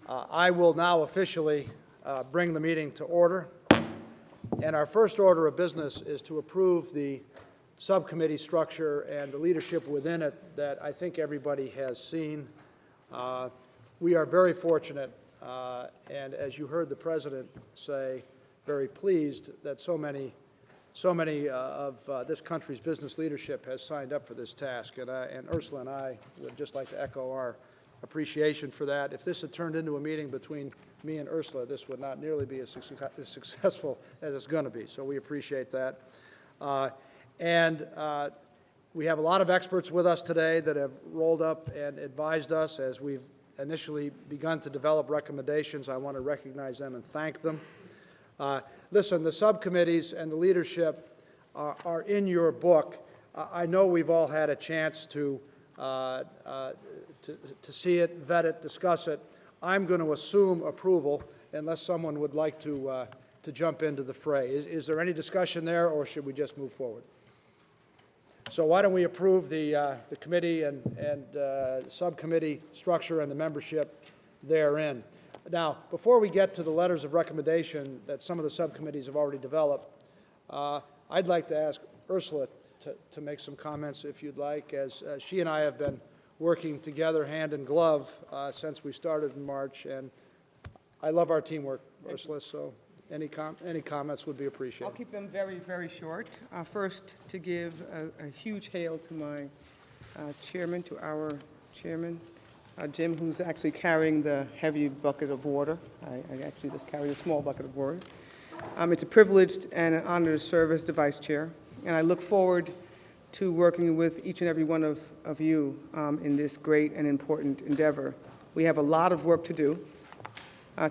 I will now officially bring the meeting to order. And our first order of business is to approve the subcommittee structure and the leadership within it that I think everybody has seen. We are very fortunate, and as you heard the President say, very pleased that so many of this country's business leadership has signed up for this task. And Ursula and I would just like to echo our appreciation for that. If this had turned into a meeting between me and Ursula, this would not nearly be as successful as it's going to be. So we appreciate that. We have a lot of experts with us today that have rolled up and advised us as we've initially begun to develop recommendations. I want to recognize them and thank them. Listen, the subcommittees and the leadership are in your book. I know we've all had a chance to see it, vet it, discuss it. I'm going to assume approval unless someone would like to jump into the fray. Is there any discussion there, or should we just move forward? So why don't we approve the committee and subcommittee structure and the membership therein. Now, before we get to the letters of recommendation that some of the subcommittees have already developed, I'd like to ask Ursula to make some comments, if you'd like, as she and I have been working together hand in glove since we started in March, and I love our teamwork, Ursula, so any comments would be appreciated. I'll keep them very, very short. First, to give a huge hail to my chairman, to our chairman, Jim, who's actually carrying the heavy bucket of water. I actually just carry a small bucket of water. It's a privilege and an honor to serve as the vice chair, and I look forward to working with each and every one of you in this great and important endeavor. We have a lot of work to do.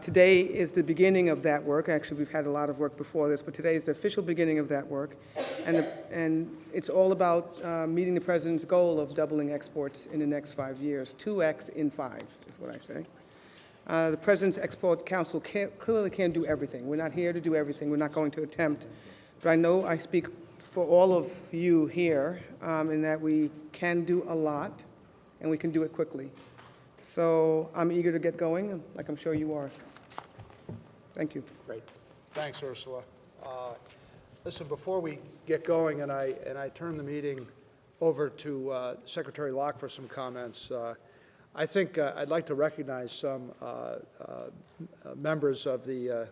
Today is the beginning of that work. Actually, we've had a lot of work before this, but today is the official beginning of that work. And it's all about meeting the President's goal of doubling exports in the next 5 years. 2x in 5 is what I say. The President's Export Council clearly can't do everything. We're not here to do everything. We're not going to attempt. But I know I speak for all of you here in that we can do a lot, and we can do it quickly. So I'm eager to get going, like I'm sure you are. Thank you. Great. Thanks, Ursula. Listen, before we get going and I turn the meeting over to Secretary Locke for some comments, I think I'd like to recognize some members of the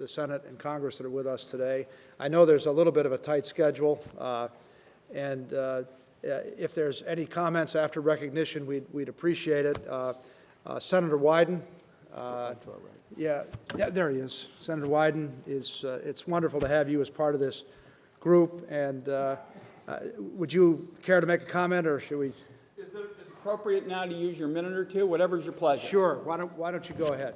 Senate and Congress that are with us today. I know there's a little bit of a tight schedule, and if there's any comments after recognition, we'd appreciate it. Senator Wyden. Yeah, there he is. Senator Wyden is. It's wonderful to have you as part of this group. And would you care to make a comment, or should we? Is it appropriate now to use your minute or two? Whatever's your pleasure. Sure. Why don't you go ahead?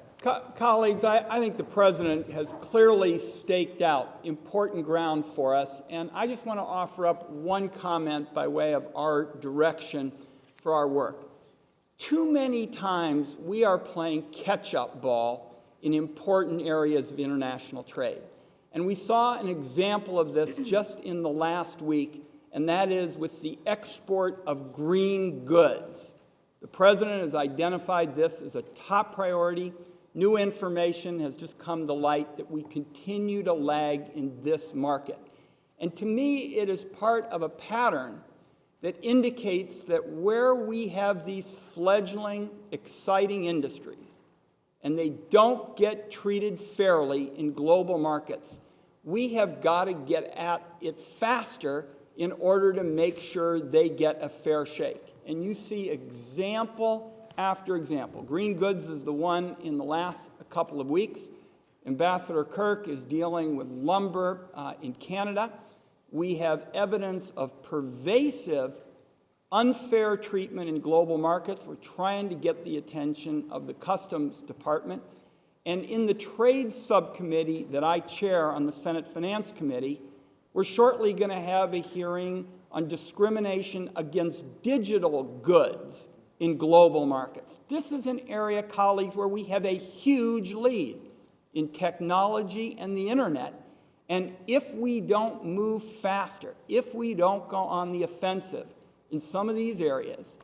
Colleagues, I think the President has clearly staked out important ground for us, and I just want to offer up one comment by way of our direction for our work. Too many times we are playing catch-up ball in important areas of international trade. And we saw an example of this just in the last week, and that is with the export of green goods. The President has identified this as a top priority. New information has just come to light that we continue to lag in this market. And to me, it is part of a pattern that indicates that where we have these fledgling, exciting industries, and they don't get treated fairly in global markets, we have got to get at it faster in order to make sure they get a fair shake. And you see example after example. Green goods is the one in the last couple of weeks. Ambassador Kirk is dealing with lumber in Canada. We have evidence of pervasive, unfair treatment in global markets. We're trying to get the attention of the Customs Department. And in the Trade Subcommittee that I chair on the Senate Finance Committee, we're shortly going to have a hearing on discrimination against digital goods in global markets. This is an area, colleagues, where we have a huge lead in technology and the internet. And if we don't move faster, if we don't go on the offensive in some of these areas,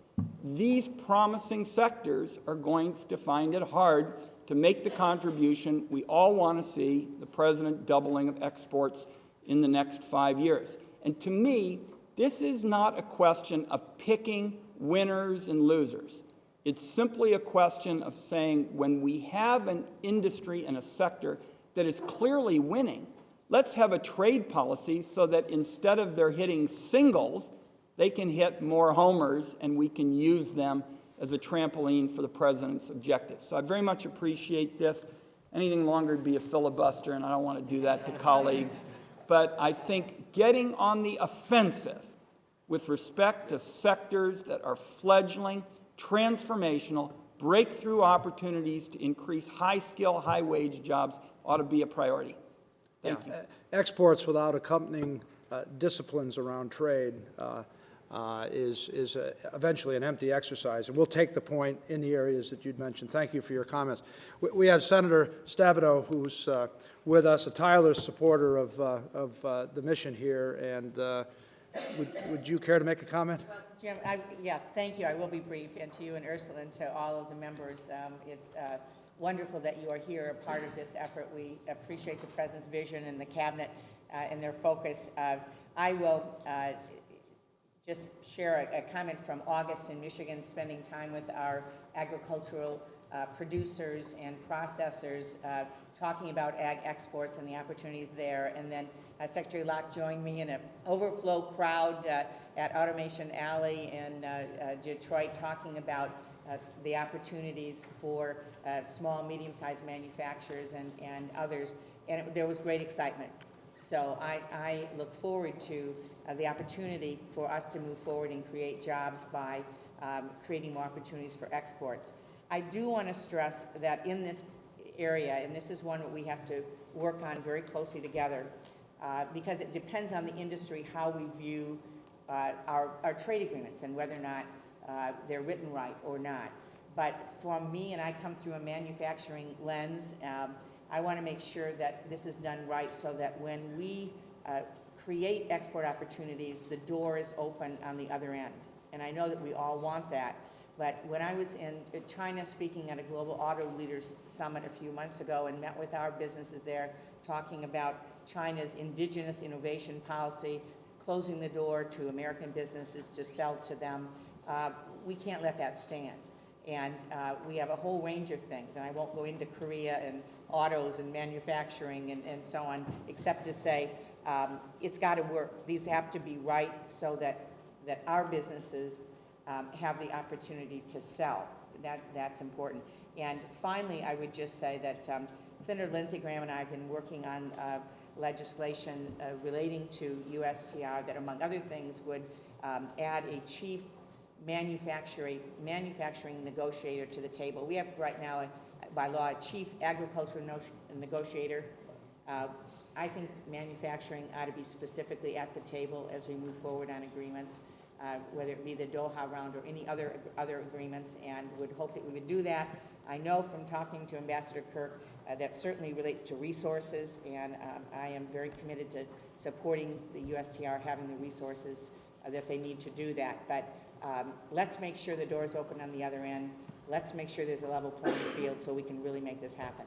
these promising sectors are going to find it hard to make the contribution we all want to see, the President doubling of exports in the next 5 years. And to me, this is not a question of picking winners and losers. It's simply a question of saying when we have an industry and a sector that is clearly winning, let's have a trade policy so that instead of their hitting singles, they can hit more homers and we can use them as a trampoline for the President's objectives. So I very much appreciate this. Anything longer would be a filibuster, and I don't want to do that to colleagues. But I think getting on the offensive with respect to sectors that are fledgling, transformational, breakthrough opportunities to increase high-skill, high-wage jobs ought to be a priority. Thank you. Exports without accompanying disciplines around trade is eventually an empty exercise, and we'll take the point in the areas that you'd mentioned. Thank you for your comments. We have Senator Stabenow, who's with us, a tireless supporter of the mission here, and would you care to make a comment? Well, Jim, yes, thank you. I will be brief, and to you and Ursula and to all of the members. It's wonderful that you are here, a part of this effort. We appreciate the President's vision and the Cabinet and their focus. I will just share a comment from August in Michigan, spending time with our agricultural producers and processors, talking about ag exports and the opportunities there. And then Secretary Locke joined me in an overflow crowd at Automation Alley in Detroit, talking about the opportunities for small, medium-sized manufacturers and others. And there was great excitement. So I look forward to the opportunity for us to move forward and create jobs by creating more opportunities for exports. I do want to stress that in this area, and this is one that we have to work on very closely together, because it depends on the industry how we view our trade agreements and whether or not they're written right or not. But for me, and I come through a manufacturing lens, I want to make sure that this is done right so that when we create export opportunities, the door is open on the other end. And I know that we all want that. But when I was in China speaking at a Global Auto Leaders Summit a few months ago and met with our businesses there, talking about China's indigenous innovation policy, closing the door to American businesses to sell to them, we can't let that stand. And we have a whole range of things, and I won't go into Korea and autos and manufacturing and so on, except to say it's got to work. These have to be right so that our businesses have the opportunity to sell. That's important. And finally, I would just say that Senator Lindsey Graham and I have been working on legislation relating to USTR that, among other things, would add a chief manufacturing negotiator to the table. We have right now, by law, a chief agricultural negotiator. I think manufacturing ought to be specifically at the table as we move forward on agreements, whether it be the Doha round or any other agreements, and would hope that we would do that. I know from talking to Ambassador Kirk that certainly relates to resources, and I am very committed to supporting the USTR having the resources that they need to do that. But let's make sure the door is open on the other end. Let's make sure there's a level playing field so we can really make this happen.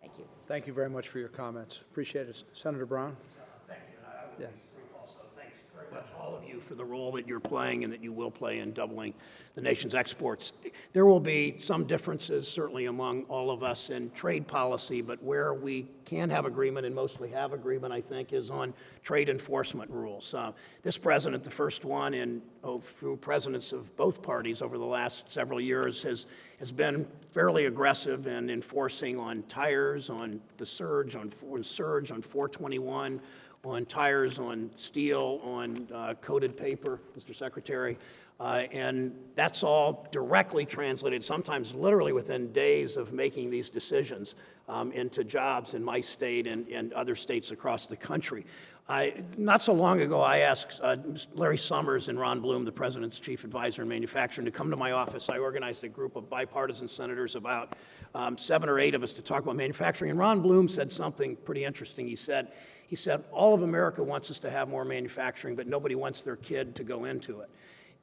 Thank you. Thank you very much for your comments. Appreciate it. Senator Brown? Thank you. And I will be brief also. Thanks very much, all of you, for the role that you're playing and that you will play in doubling the nation's exports. There will be some differences, certainly among all of us, in trade policy, but where we can have agreement, and mostly have agreement, I think, is on trade enforcement rules. This president, the first one in through presidents of both parties over the last several years, has been fairly aggressive in enforcing on tires, on the surge, on 421, on tires, on steel, on coated paper, Mr. Secretary. And that's all directly translated, sometimes literally within days of making these decisions, into jobs in my state and other states across the country. Not so long ago, I asked Larry Summers and Ron Bloom, the President's chief advisor in manufacturing, to come to my office. I organized a group of bipartisan senators, about 7 or 8 of us, to talk about manufacturing. And Ron Bloom said something pretty interesting. He said, all of America wants us to have more manufacturing, but nobody wants their kid to go into it.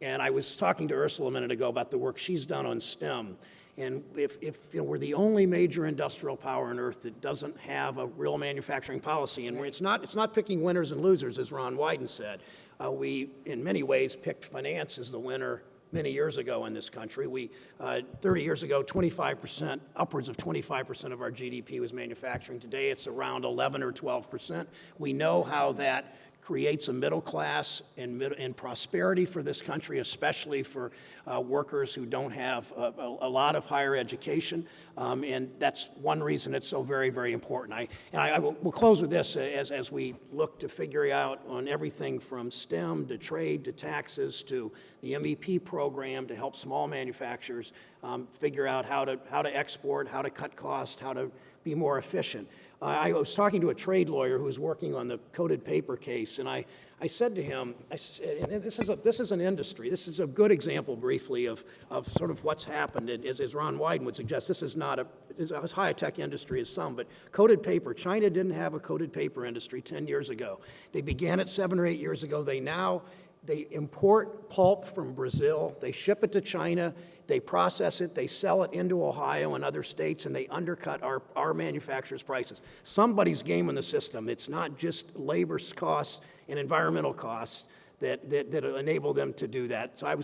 And I was talking to Ursula a minute ago about the work she's done on STEM. And if we're the only major industrial power on Earth that doesn't have a real manufacturing policy, and it's not picking winners and losers, as Ron Wyden said. We, in many ways, picked finance as the winner many years ago in this country. 30 years ago, 25%, upwards of 25% of our GDP was manufacturing. Today, it's around 11 or 12%. We know how that creates a middle class and prosperity for this country, especially for workers who don't have a lot of higher education. And that's one reason it's so very, very important. We'll close with this as we look to figure out on everything from STEM to trade to taxes to the MEP program to help small manufacturers figure out how to export, how to cut costs, how to be more efficient. I was talking to a trade lawyer who was working on the coated paper case, and I said to him, and this is an industry. This is a good example, briefly, of sort of what's happened. And as Ron Wyden would suggest, this is not as high-tech industry as some, but coated paper. China didn't have a coated paper industry 10 years ago. They began it 7 or 8 years ago. They import pulp from Brazil. They ship it to China. They process it, they sell it into Ohio and other states, and they undercut our manufacturers' prices. Somebody's game in the system. It's not just labor costs and environmental costs that enable them to do that. So I'll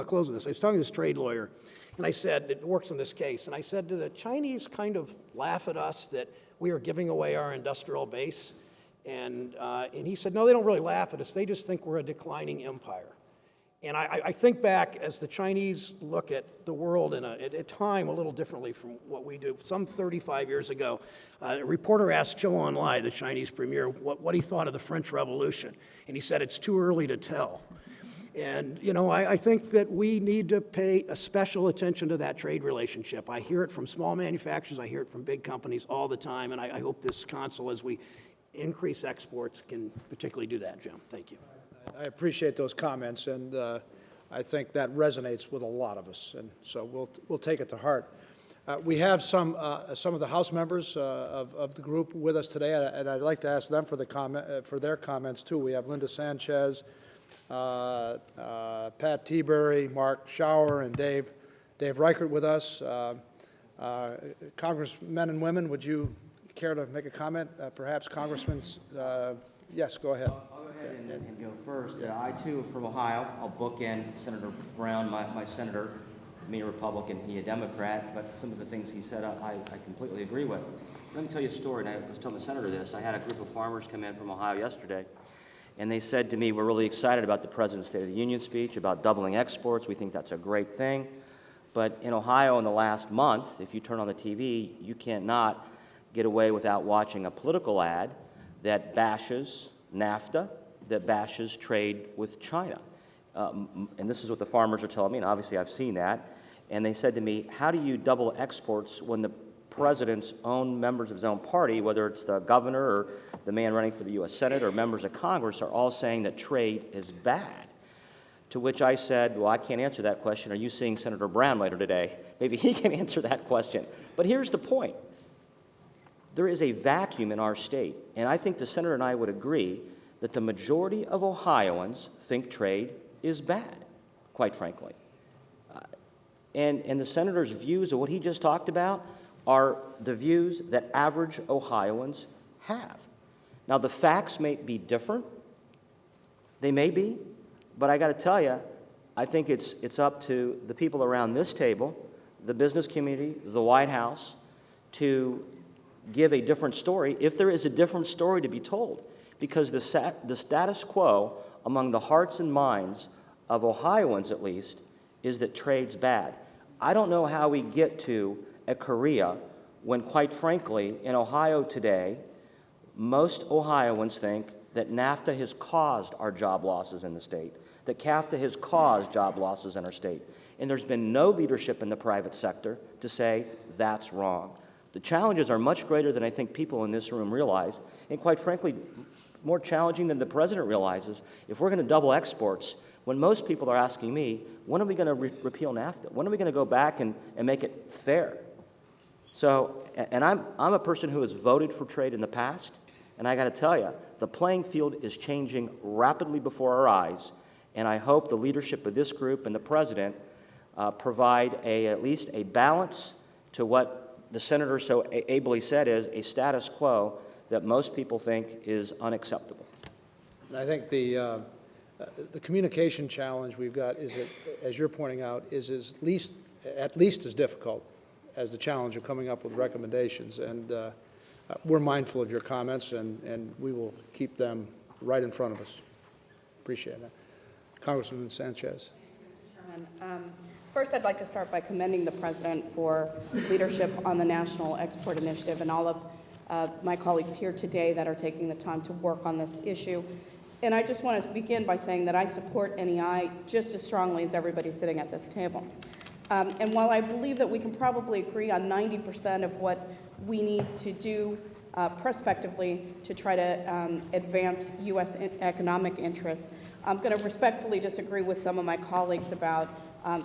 close with this. I was talking to this trade lawyer, and I said, that works on this case, and I said, do the Chinese kind of laugh at us that we are giving away our industrial base? And he said, no, they don't really laugh at us. They just think we're a declining empire. And I think back as the Chinese look at the world at a time a little differently from what we do. Some 35 years ago, a reporter asked Zhou Enlai, the Chinese premier, what he thought of the French Revolution. And he said, it's too early to tell. And, I think that we need to pay a special attention to that trade relationship. I hear it from small manufacturers. I hear it from big companies all the time. And I hope this council, as we increase exports, can particularly do that, Jim. Thank you. I appreciate those comments, and I think that resonates with a lot of us, and so we'll take it to heart. We have some of the House members of the group with us today, and I'd like to ask them for their comments too. We have Linda Sanchez, Pat Tiberi, Mark Schauer, and Dave Reichert with us. Congressmen and women, would you care to make a comment? Perhaps Congressman, yes, go ahead. I'll go ahead and go first. I, too, am from Ohio. I'll bookend Senator Brown, my senator, me a Republican, he a Democrat, but some of the things he said I completely agree with. Let me tell you a story, and I was telling the senator this. I had a group of farmers come in from Ohio yesterday, and they said to me, we're really excited about the President's State of the Union speech, about doubling exports. We think that's a great thing. But in Ohio in the last month, if you turn on the TV, you can't not get away without watching a political ad that bashes NAFTA, that bashes trade with China. And this is what the farmers are telling me, and obviously I've seen that. And they said to me, how do you double exports when the president's own members of his own party, whether it's the governor or the man running for the U.S. Senate or members of Congress, are all saying that trade is bad? To which I said, well, I can't answer that question. Are you seeing Senator Brown later today? Maybe he can answer that question. But here's the point. There is a vacuum in our state, and I think the senator and I would agree that the majority of Ohioans think trade is bad, quite frankly. And the senator's views of what he just talked about are the views that average Ohioans have. Now, the facts may be different. They may be. But I got to tell you, I think it's up to the people around this table, the business community, the White House, to give a different story, if there is a different story to be told. Because the status quo among the hearts and minds of Ohioans, at least, is that trade's bad. I don't know how we get to a Korea when, quite frankly, in Ohio today, most Ohioans think that NAFTA has caused our job losses in the state, that CAFTA has caused job losses in our state. And there's been no leadership in the private sector to say that's wrong. The challenges are much greater than I think people in this room realize, and quite frankly, more challenging than the president realizes. If we're going to double exports, when most people are asking me, when are we going to repeal NAFTA? When are we going to go back and make it fair? So, and I'm a person who has voted for trade in the past, and I got to tell you, the playing field is changing rapidly before our eyes, And I hope the leadership of this group and the President provide at least a balance to what the Senator so ably said is a status quo that most people think is unacceptable. And I think the communication challenge we've got is, as you're pointing out, is at least as difficult as the challenge of coming up with recommendations. And we're mindful of your comments, and we will keep them right in front of us. Appreciate that. Congresswoman Sanchez. Chairman, first, I'd like to start by commending the President for leadership on the National Export Initiative and all of my colleagues here today that are taking the time to work on this issue. And I just want to begin by saying that I support NEI just as strongly as everybody sitting at this table. And while I believe that we can probably agree on 90% of what we need to do prospectively to try to advance U.S. economic interests, I'm going to respectfully disagree with some of my colleagues about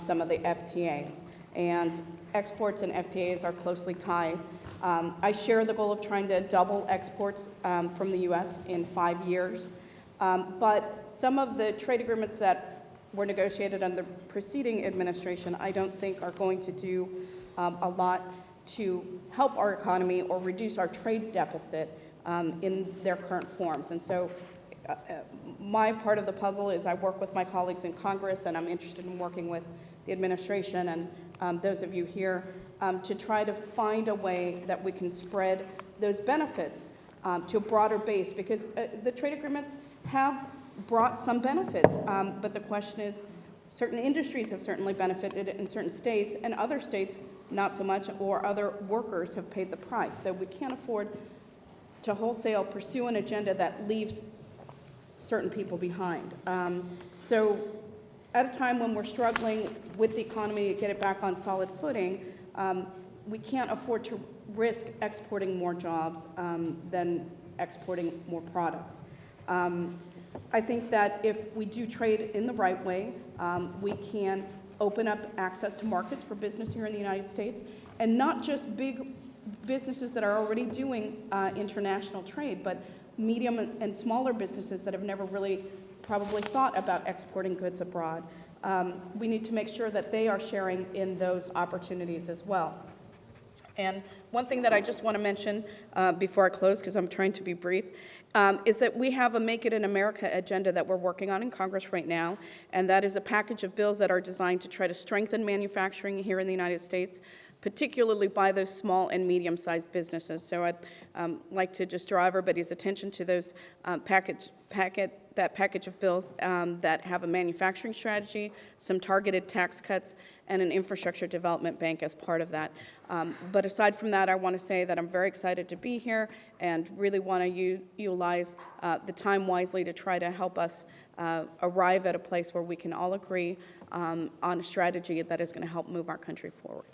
some of the FTAs. And exports and FTAs are closely tied. I share the goal of trying to double exports from the U.S. in 5 years. But some of the trade agreements that were negotiated under the preceding administration, I don't think are going to do a lot to help our economy or reduce our trade deficit in their current forms. And so my part of the puzzle is I work with my colleagues in Congress, and I'm interested in working with the administration and those of you here to try to find a way that we can spread those benefits to a broader base, because the trade agreements have brought some benefits, but the question is, certain industries have certainly benefited in certain states, and other states not so much, or other workers have paid the price. So we can't afford to wholesale pursue an agenda that leaves certain people behind. So at a time when we're struggling with the economy to get it back on solid footing, we can't afford to risk exporting more jobs than exporting more products. I think that if we do trade in the right way, we can open up access to markets for business here in the United States, and not just big businesses that are already doing international trade, but medium and smaller businesses that have never really probably thought about exporting goods abroad. We need to make sure that they are sharing in those opportunities as well. And one thing that I just want to mention before I close, because I'm trying to be brief, is that we have a Make It in America agenda that we're working on in Congress right now, and that is a package of bills that are designed to try to strengthen manufacturing here in the United States, particularly by those small and medium-sized businesses. So I'd like to just draw everybody's attention to those that package of bills that have a manufacturing strategy, some targeted tax cuts, and an infrastructure development bank as part of that. But aside from that, I want to say that I'm very excited to be here and really want to utilize the time wisely to try to help us arrive at a place where we can all agree on a strategy that is going to help move our country forward.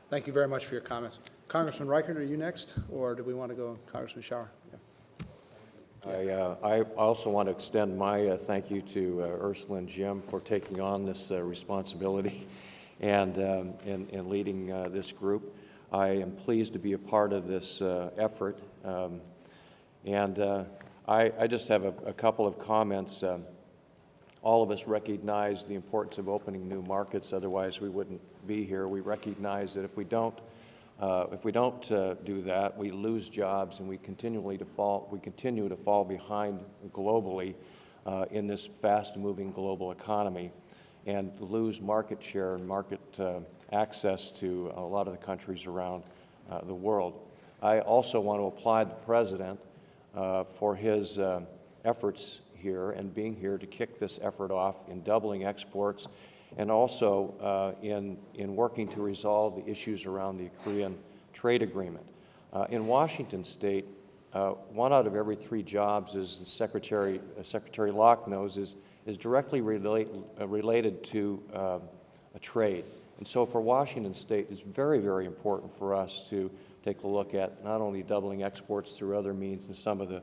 Thank you very much for your comments. Congressman Reichert, are you next, or do we want to go Congressman Schauer? Yeah. I also want to extend my thank you to Ursula and Jim for taking on this responsibility and leading this group. I am pleased to be a part of this effort. I just have a couple of comments. All of us recognize the importance of opening new markets, otherwise we wouldn't be here. We recognize that if we don't do that, we lose jobs, and we continue to fall behind globally in this fast-moving global economy, and lose market share and market access to a lot of the countries around the world. I also want to applaud the President for his efforts here and being here to kick this effort off in doubling exports, and also in working to resolve the issues around the Korean trade agreement. In Washington State, 1 out of every 3 jobs, as Secretary Locke knows, is directly related to a trade. And so for Washington State, it's very, very important for us to take a look at not only doubling exports through other means and some of the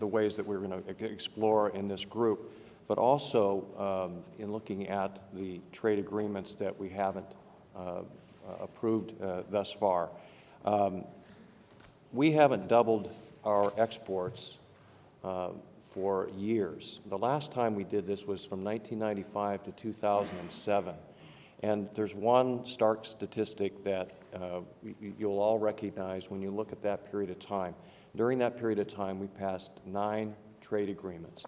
ways that we're going to explore in this group, but also in looking at the trade agreements that we haven't approved thus far. We haven't doubled our exports for years. The last time we did this was from 1995 to 2007. And there's one stark statistic that you'll all recognize when you look at that period of time. During that period of time, we passed 9 trade agreements.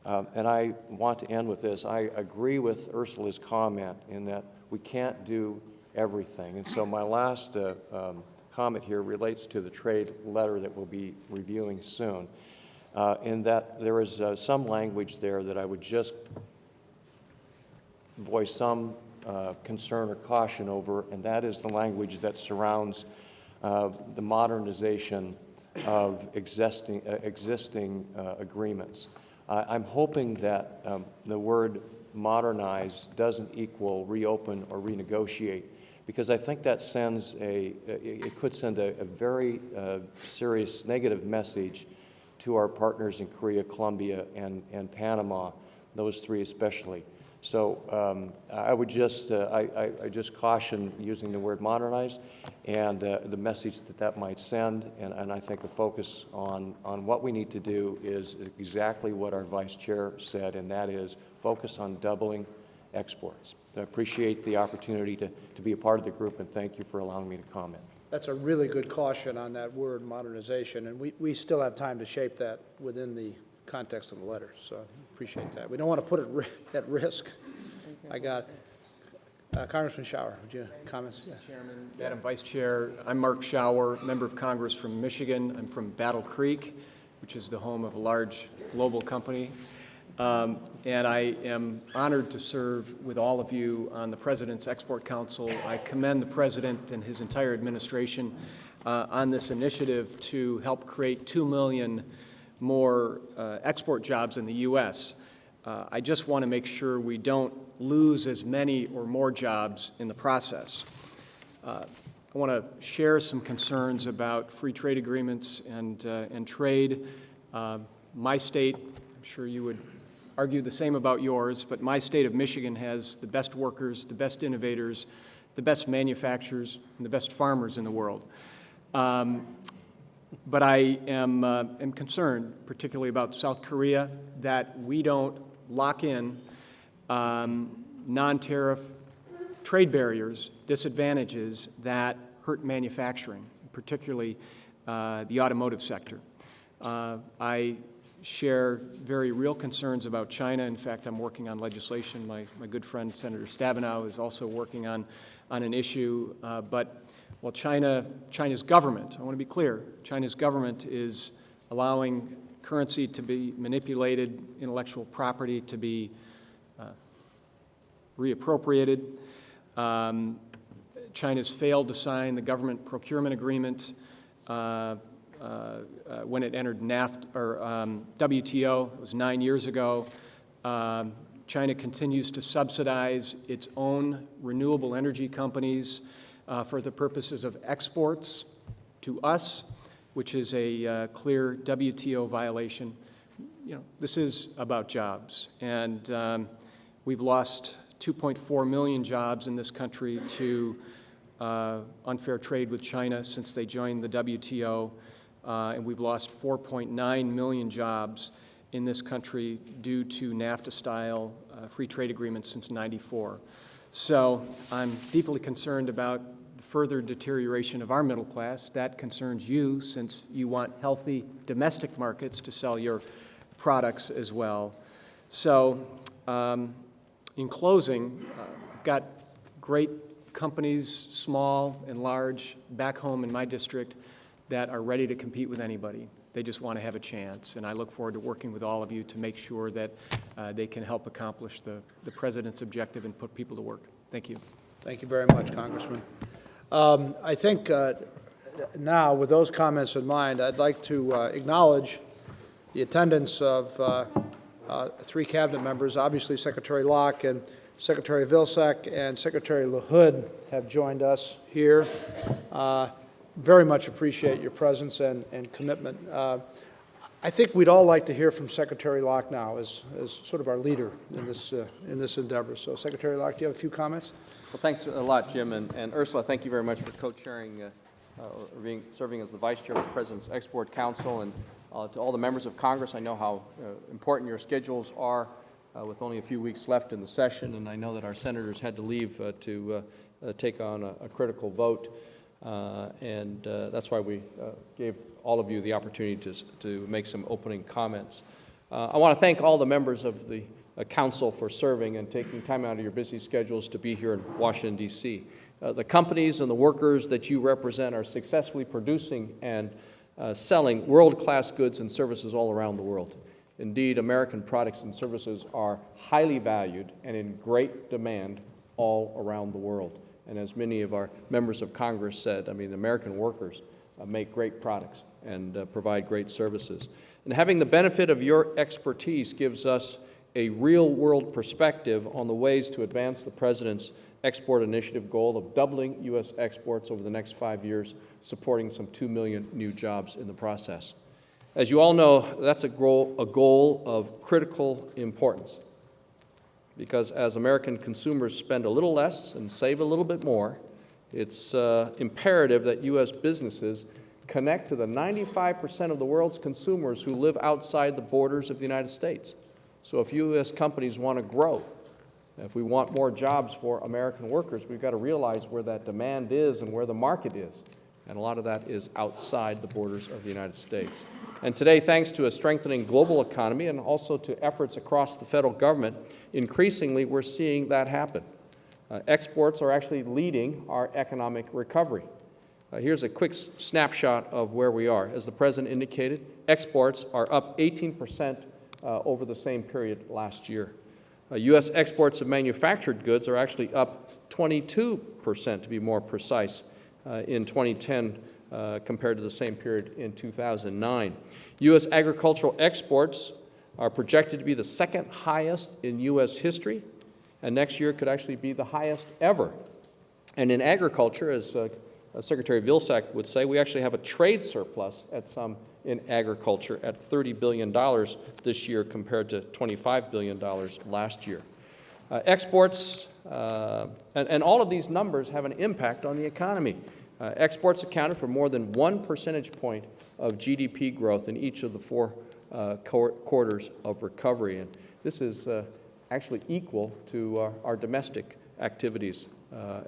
And I want to end with this. I agree with Ursula's comment in that we can't do everything. And so my last comment here relates to the trade letter that we'll be reviewing soon, in that there is some language there that I would just voice some concern or caution over, and that is the language that surrounds the modernization of existing agreements. I'm hoping that the word modernize doesn't equal reopen or renegotiate, because I think that sends it could send a very serious negative message to our partners in Korea, Colombia, and Panama, those 3 especially. So I would just, I just caution using the word modernize and the message that that might send, and I think the focus on what we need to do is exactly what our Vice Chair said, and that is focus on doubling exports. I appreciate the opportunity to be a part of the group, and thank you for allowing me to comment. That's a really good caution on that word modernization, and we still have time to shape that within the context of the letter, so I appreciate that. We don't want to put it at risk. I got it. Congressman Schauer, would you comments? Yeah. Chairman, Madam Vice Chair, I'm Mark Schauer, member of Congress from Michigan. I'm from Battle Creek, which is the home of a large global company. And I am honored to serve with all of you on the President's Export Council. I commend the President and his entire administration on this initiative to help create 2 million more export jobs in the U.S. I just want to make sure we don't lose as many or more jobs in the process. I want to share some concerns about free trade agreements and trade. My state, I'm sure you would argue the same about yours, but my state of Michigan has the best workers, the best innovators, the best manufacturers, and the best farmers in the world. But I am concerned, particularly about South Korea, that we don't lock in non-tariff trade barriers, disadvantages that hurt manufacturing, particularly the automotive sector. I share very real concerns about China. In fact, I'm working on legislation. My good friend, Senator Stabenow, is also working on an issue. But while China's government, I want to be clear, China's government is allowing currency to be manipulated, intellectual property to be reappropriated. China's failed to sign the government procurement agreement when it entered NAFTA or WTO. It was 9 years ago. China continues to subsidize its own renewable energy companies for the purposes of exports to us, which is a clear WTO violation. You know, this is about jobs, and we've lost 2.4 million jobs in this country to unfair trade with China since they joined the WTO, and we've lost 4.9 million jobs in this country due to NAFTA-style free trade agreements since '94. So I'm deeply concerned about the further deterioration of our middle class. That concerns you, since you want healthy domestic markets to sell your products as well. So in closing, I've got great companies, small and large, back home in my district that are ready to compete with anybody. They just want to have a chance, and I look forward to working with all of you to make sure that they can help accomplish the President's objective and put people to work. Thank you. Thank you very much, Congressman. I think now, with those comments in mind, I'd like to acknowledge the attendance of 3 cabinet members. Obviously, Secretary Locke and Secretary Vilsack and Secretary LaHood have joined us here. Very much appreciate your presence and commitment. I think we'd all like to hear from Secretary Locke now as sort of our leader in this endeavor. So, Secretary Locke, do you have a few comments? Well, thanks a lot, Jim. And Ursula, thank you very much for co-chairing, serving as the Vice Chair of the President's Export Council. And To all the members of Congress, I know how important your schedules are with only a few weeks left in the session, and I know that our senators had to leave to take on a critical vote, and that's why we gave all of you the opportunity to make some opening comments. I want to thank all the members of the Council for serving and taking time out of your busy schedules to be here in Washington, D.C. The companies and the workers that you represent are successfully producing and selling world-class goods and services all around the world. Indeed, American products and services are highly valued and in great demand all around the world. And as many of our members of Congress said, I mean, American workers make great products and provide great services. And having the benefit of your expertise gives us a real-world perspective on the ways to advance the President's export initiative goal of doubling U.S. exports over the next 5 years, supporting some 2 million new jobs in the process. As you all know, that's a goal of critical importance, because as American consumers spend a little less and save a little bit more, it's imperative that U.S. businesses connect to the 95% of the world's consumers who live outside the borders of the United States. So if U.S. companies want to grow, if we want more jobs for American workers, we've got to realize where that demand is and where the market is. And a lot of that is outside the borders of the United States. And today, thanks to a strengthening global economy and also to efforts across the federal government, increasingly we're seeing that happen. Exports are actually leading our economic recovery. Here's a quick snapshot of where we are. As the President indicated, exports are up 18% over the same period last year. U.S. exports of manufactured goods are actually up 22%, to be more precise, in 2010 compared to the same period in 2009. U.S. agricultural exports are projected to be the second highest in U.S. history, and next year could actually be the highest ever. And in agriculture, as Secretary Vilsack would say, we actually have a trade surplus in agriculture at $30 billion this year compared to $25 billion last year. Exports, and all of these numbers have an impact on the economy. Exports accounted for more than 1 percentage point of GDP growth in each of the 4 quarters of recovery. And this is actually equal to our domestic activities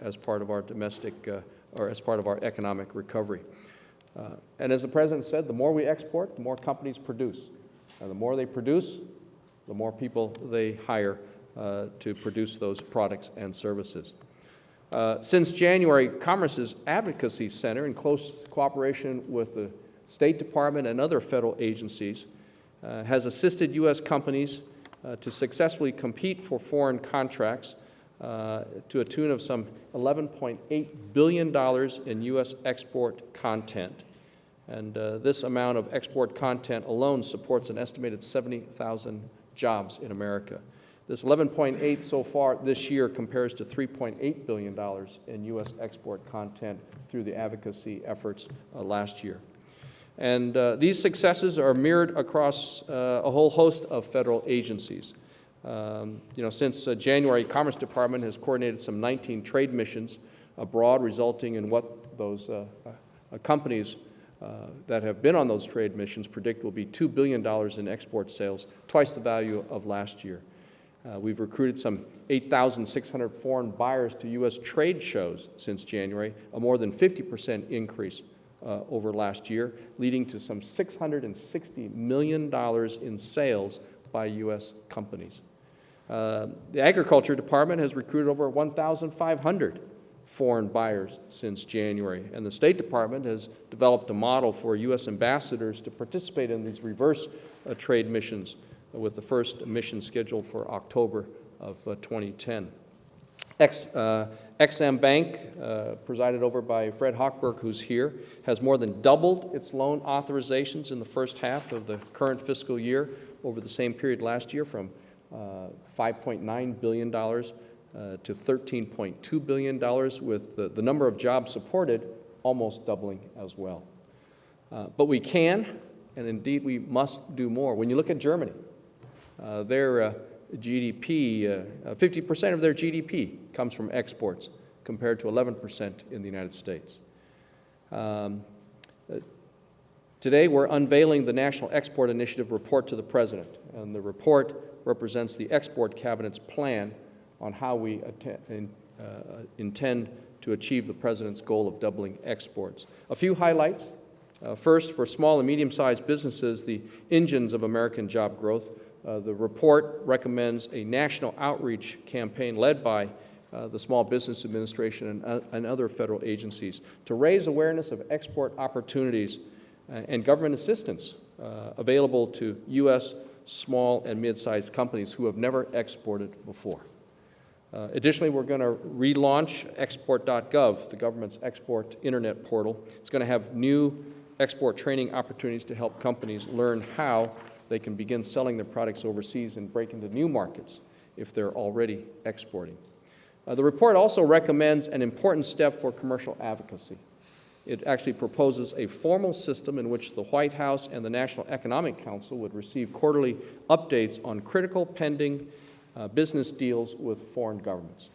as part of our as part of our economic recovery. And as the President said, the more we export, the more companies produce. And the more they produce, the more people they hire to produce those products and services. Since January, Commerce's Advocacy Center, in close cooperation with the State Department and other federal agencies, has assisted U.S. companies to successfully compete for foreign contracts to a tune of some $11.8 billion in U.S. export content. And this amount of export content alone supports an estimated 70,000 jobs in America. This 11.8 so far this year compares to $3.8 billion in U.S. export content through the advocacy efforts last year. And these successes are mirrored across a whole host of federal agencies. Since January, Commerce Department has coordinated some 19 trade missions abroad, resulting in what those companies that have been on those trade missions predict will be $2 billion in export sales, twice the value of last year. We've recruited some 8,600 foreign buyers to U.S. trade shows since January, a more than 50% increase over last year, leading to some $660 million in sales by U.S. companies. The Agriculture Department has recruited over 1,500 foreign buyers since January, and the State Department has developed a model for U.S. ambassadors to participate in these reverse trade missions, with the first mission scheduled for October of 2010. Ex-Im Bank, presided over by Fred Hochberg, who's here, has more than doubled its loan authorizations in the first half of the current fiscal year over the same period last year, from $5.9 billion to $13.2 billion, with the number of jobs supported almost doubling as well. But we can, and indeed we must do more. When you look at Germany, their GDP, 50% of their GDP comes from exports, compared to 11% in the United States. Today, we're unveiling the National Export Initiative report to the President, and the report represents the Export Cabinet's plan on how we intend to achieve the President's goal of doubling exports. A few highlights. First, for small and medium-sized businesses, the engines of American job growth, the report recommends a national outreach campaign led by the Small Business Administration and other federal agencies to raise awareness of export opportunities and government assistance available to U.S. small and mid-sized companies who have never exported before. Additionally, we're going to relaunch export.gov, the government's export internet portal. It's going to have new export training opportunities to help companies learn how they can begin selling their products overseas and break into new markets if they're already exporting. The report also recommends an important step for commercial advocacy. It actually proposes a formal system in which the White House and the National Economic Council would receive quarterly updates on critical pending business deals with foreign governments.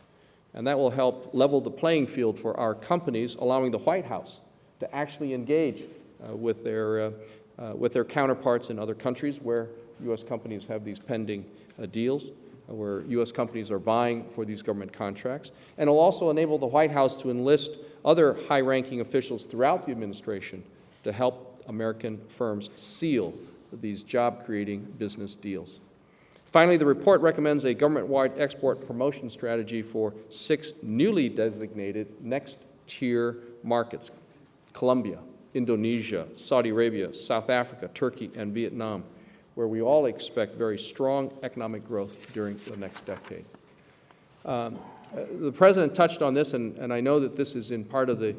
And that will help level the playing field for our companies, allowing the White House to actually engage with their counterparts in other countries where U.S. companies have these pending deals, where U.S. companies are vying for these government contracts. And it'll also enable the White House to enlist other high-ranking officials throughout the administration to help American firms seal these job-creating business deals. Finally, the report recommends a government-wide export promotion strategy for 6 newly designated next-tier markets: Colombia, Indonesia, Saudi Arabia, South Africa, Turkey, and Vietnam, where we all expect very strong economic growth during the next decade. The President touched on this, and I know that this is in part of the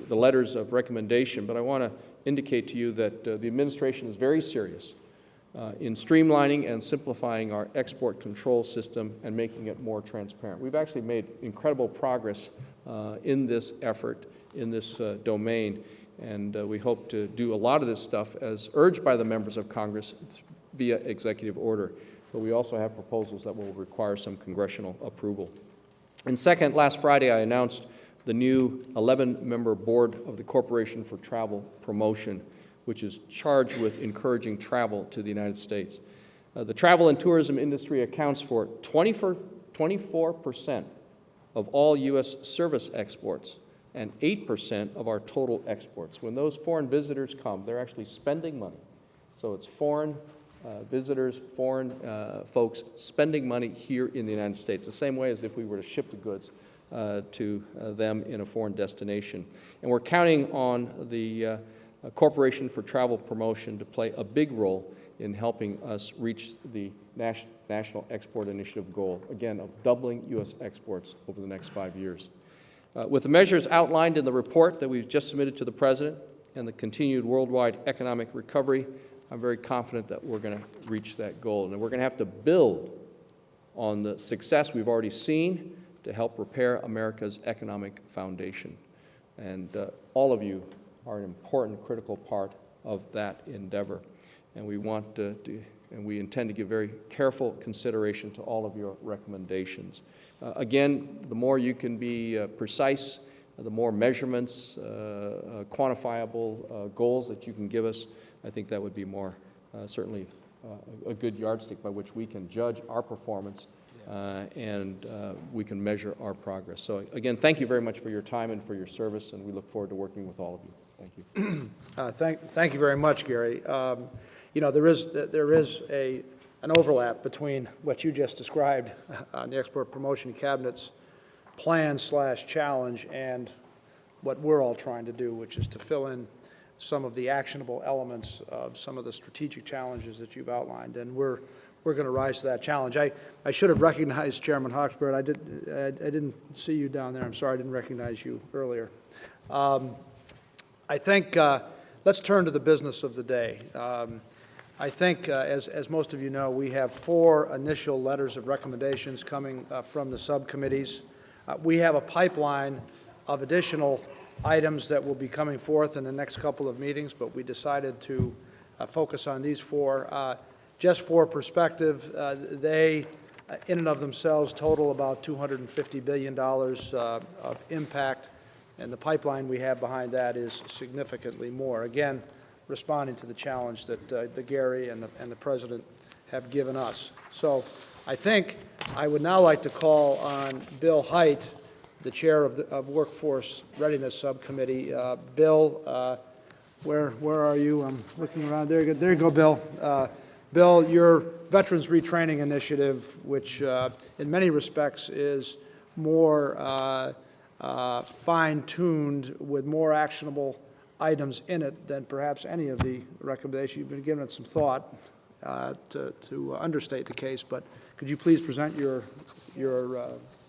letters of recommendation, but I want to indicate to you that the administration is very serious in streamlining and simplifying our export control system and making it more transparent. We've actually made incredible progress in this effort, in this domain, and we hope to do a lot of this stuff as urged by the members of Congress via executive order, but we also have proposals that will require some congressional approval. And second, last Friday I announced the new 11-member board of the Corporation for Travel Promotion, which is charged with encouraging travel to the United States. The travel and tourism industry accounts for 24% of all U.S. service exports and 8% of our total exports. When those foreign visitors come, they're actually spending money. So it's foreign visitors, foreign folks spending money here in the United States, the same way as if we were to ship the goods to them in a foreign destination. And we're counting on the Corporation for Travel Promotion to play a big role in helping us reach the National Export Initiative goal, again, of doubling U.S. exports over the next 5 years. With the measures outlined in the report that we've just submitted to the President and the continued worldwide economic recovery, I'm very confident that we're going to reach that goal. And we're going to have to build on the success we've already seen to help repair America's economic foundation. And all of you are an important, critical part of that endeavor. And we want to and we intend to give very careful consideration to all of your recommendations. Again, the more you can be precise, the more measurements, quantifiable goals that you can give us, I think that would be more certainly a good yardstick by which we can judge our performance and we can measure our progress. So again, thank you very much for your time and for your service, and we look forward to working with all of you. Thank you. Thank you very much, Gary. You know, there is an overlap between what you just described on the Export Promotion Cabinet's plan/challenge and what we're all trying to do, which is to fill in some of the actionable elements of some of the strategic challenges that you've outlined, and we're going to rise to that challenge. I should have recognized Chairman Hawksbirt. I didn't see you down there. I'm sorry I didn't recognize you earlier. I think let's turn to the business of the day. I think, as most of you know, we have 4 initial letters of recommendations coming from the subcommittees. We have a pipeline of additional items that will be coming forth in the next couple of meetings, but we decided to focus on these 4. Just for perspective, they, in and of themselves, total about $250 billion of impact, and the pipeline we have behind that is significantly more. Again, responding to the challenge that Gary and the President have given us. So I think I would now like to call on Bill Hite, the Chair of Workforce Readiness Subcommittee. Bill, where are you? I'm looking around. There you go, Bill. Bill, your Veterans Retraining Initiative, which in many respects is more fine-tuned with more actionable items in it than perhaps any of the recommendations. You've been giving it some thought to understate the case, but could you please present your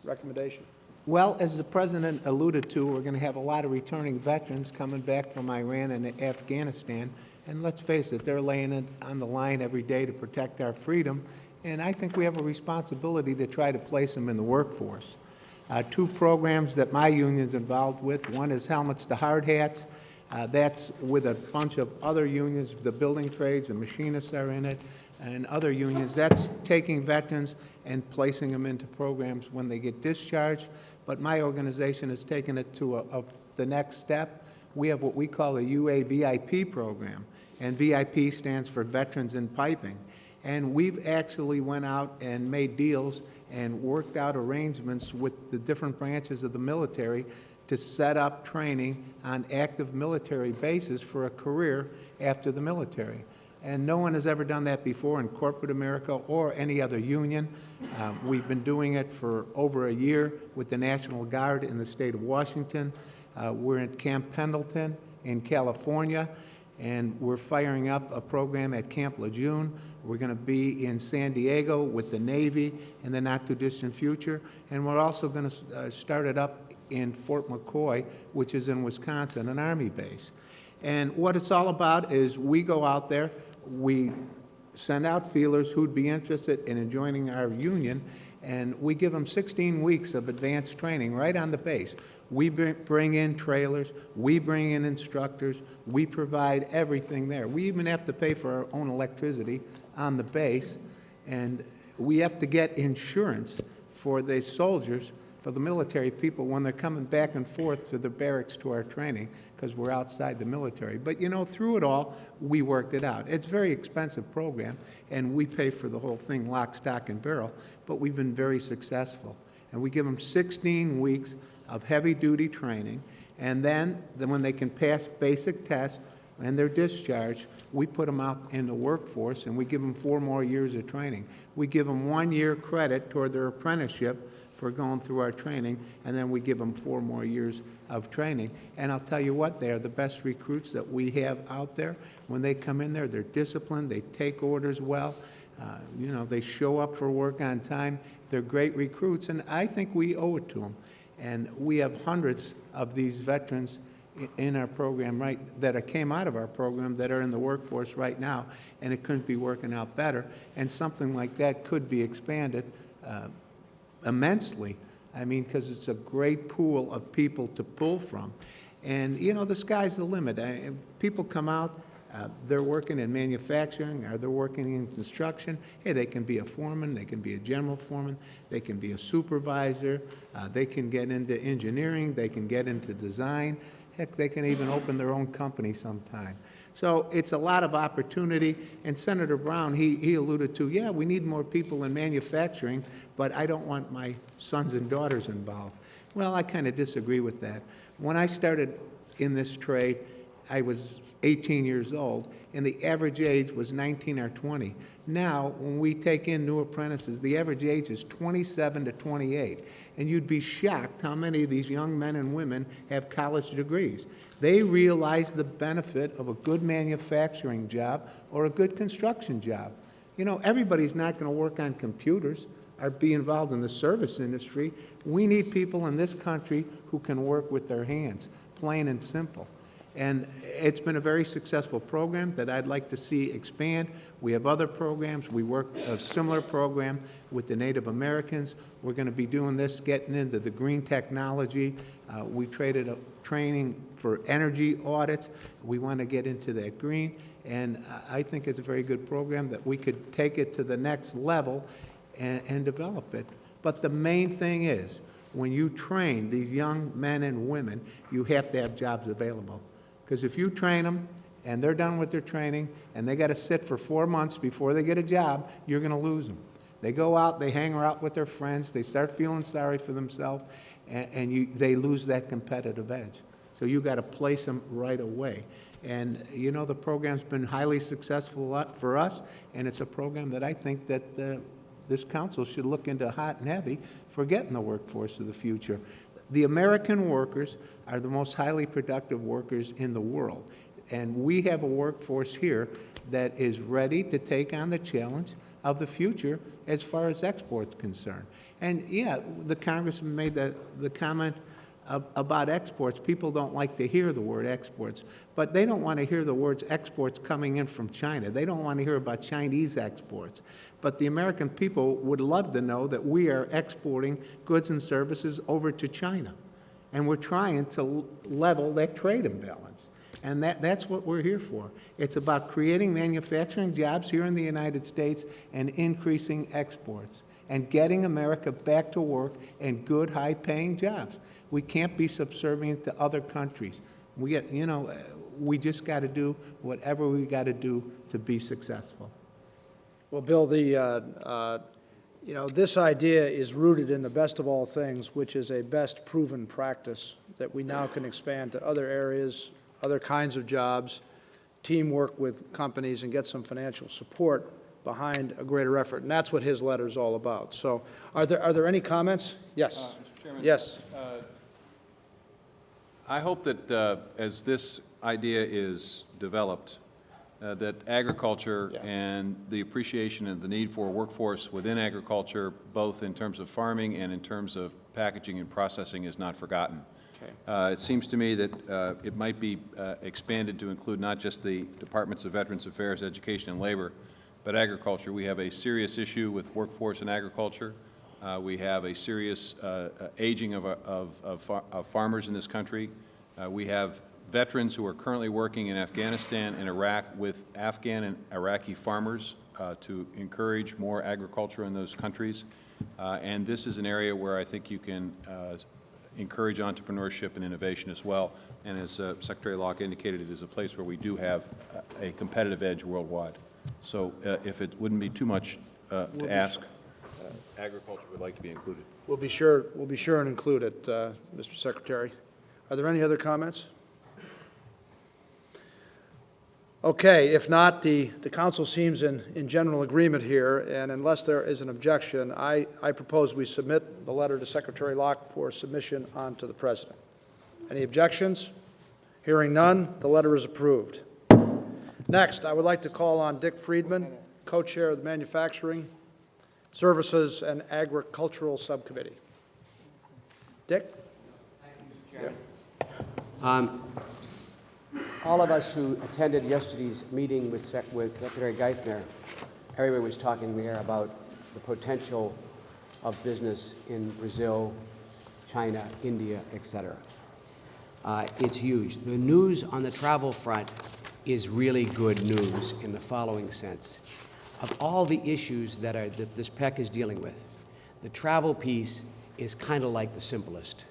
recommendation? Well, as the President alluded to, we're going to have a lot of returning veterans coming back from Iran and Afghanistan. And let's face it, they're laying it on the line every day to protect our freedom. And I think we have a responsibility to try to place them in the workforce. Two programs that my union is involved with. One is Helmets to Hard Hats. That's with a bunch of other unions. The building trades, the machinists are in it, and other unions. That's taking veterans and placing them into programs when they get discharged. But my organization has taken it to the next step. We have what we call a UA VIP program, and VIP stands for Veterans in Piping. And we've actually went out and made deals and worked out arrangements with the different branches of the military to set up training on active military bases for a career after the military. And no one has ever done that before in corporate America or any other union. We've been doing it for over a year with the National Guard in the state of Washington. We're at Camp Pendleton in California, and we're firing up a program at Camp Lejeune. We're going to be in San Diego with the Navy in the not-too-distant future, and we're also going to start it up in Fort McCoy, which is in Wisconsin, an Army base. And what it's all about is we go out there, we send out feelers who'd be interested in joining our union, and we give them 16 weeks of advanced training right on the base. We bring in trailers, we bring in instructors, we provide everything there. We even have to pay for our own electricity on the base, and we have to get insurance for the soldiers, for the military people, when they're coming back and forth to the barracks to our training, because we're outside the military. But, you know, through it all, we worked it out. It's a very expensive program, and we pay for the whole thing lock, stock, and barrel, but we've been very successful. And we give them 16 weeks of heavy-duty training, and then when they can pass basic tests and they're discharged, we put them out in the workforce, and we give them 4 more years of training. We give them 1 year credit toward their apprenticeship for going through our training, and then we give them 4 more years of training. And I'll tell you what, they are the best recruits that we have out there. When they come in there, they're disciplined, they take orders well, you know, they show up for work on time. They're great recruits, and I think we owe it to them. And we have hundreds of these veterans in our program that came out of our program that are in the workforce right now, and it couldn't be working out better. And something like that could be expanded immensely. I mean, because it's a great pool of people to pull from. And, you know, the sky's the limit. People come out, they're working in manufacturing, or they're working in construction. Hey, they can be a foreman, they can be a general foreman, they can be a supervisor, they can get into engineering, they can get into design. Heck, they can even open their own company sometime. So it's a lot of opportunity, and Senator Brown, he alluded to, yeah, we need more people in manufacturing, but I don't want my sons and daughters involved. Well, I kind of disagree with that. When I started in this trade, I was 18 years old, and the average age was 19 or 20. Now, when we take in new apprentices, the average age is 27 to 28. And you'd be shocked how many of these young men and women have college degrees. They realize the benefit of a good manufacturing job or a good construction job. You know, everybody's not going to work on computers or be involved in the service industry. We need people in this country who can work with their hands, plain and simple. And it's been a very successful program that I'd like to see expand. We have other programs. We work a similar program with the Native Americans. We're going to be doing this, getting into the green technology. We traded a training for energy audits. We want to get into that green. And I think it's a very good program that we could take it to the next level and develop it. But the main thing is, when you train these young men and women, you have to have jobs available. Because if you train them and they're done with their training, and they got to sit for 4 months before they get a job, you're going to lose them. They go out, they hang out with their friends, they start feeling sorry for themselves, and they lose that competitive edge. So you got to place them right away. And, you know, the program's been highly successful for us, and it's a program that I think that this council should look into hot and heavy for getting the workforce of the future. The American workers are the most highly productive workers in the world, and we have a workforce here that is ready to take on the challenge of the future as far as exports concerned. And yeah, the congressman made the comment about exports. People don't like to hear the word exports, but they don't want to hear the words exports coming in from China. They don't want to hear about Chinese exports. But the American people would love to know that we are exporting goods and services over to China. And we're trying to level that trade imbalance. And that's what we're here for. It's about creating manufacturing jobs here in the United States and increasing exports and getting America back to work and good, high-paying jobs. We can't be subservient to other countries. We just got to do whatever we got to do to be successful. Well, Bill, this idea is rooted in the best of all things, which is a best proven practice that we now can expand to other areas, other kinds of jobs, teamwork with companies, and get some financial support behind a greater effort. And that's what his letter is all about. So are there any comments? Yes. Mr. Chairman, yes. I hope that as this idea is developed, that agriculture and the appreciation and the need for a workforce within agriculture, both in terms of farming and in terms of packaging and processing, is not forgotten. Okay. It seems to me that it might be expanded to include not just the Departments of Veterans Affairs, Education, and Labor, but agriculture. We have a serious issue with workforce in agriculture. We have a serious aging of farmers in this country. We have veterans who are currently working in Afghanistan and Iraq with Afghan and Iraqi farmers to encourage more agriculture in those countries. And this is an area where I think you can encourage entrepreneurship and innovation as well. And as Secretary Locke indicated, it is a place where we do have a competitive edge worldwide. So if it wouldn't be too much to ask, agriculture would like to be included. We'll be sure and include it, Mr. Secretary. Are there any other comments? Okay, if not, the council seems in general agreement here, and unless there is an objection, I propose we submit the letter to Secretary Locke for submission on to the President. Any objections? Hearing none, the letter is approved. Next, I would like to call on Dick Friedman, co-chair of the Manufacturing Services and Agricultural Subcommittee. Dick? Thank you, Mr. Chairman. All of us who attended yesterday's meeting with Secretary Geithner, everybody was talking there about the potential of business in Brazil, China, India, etc. It's huge. The news on the travel front is really good news in the following sense. Of all the issues that this PEC is dealing with, the travel piece is kind of like the simplest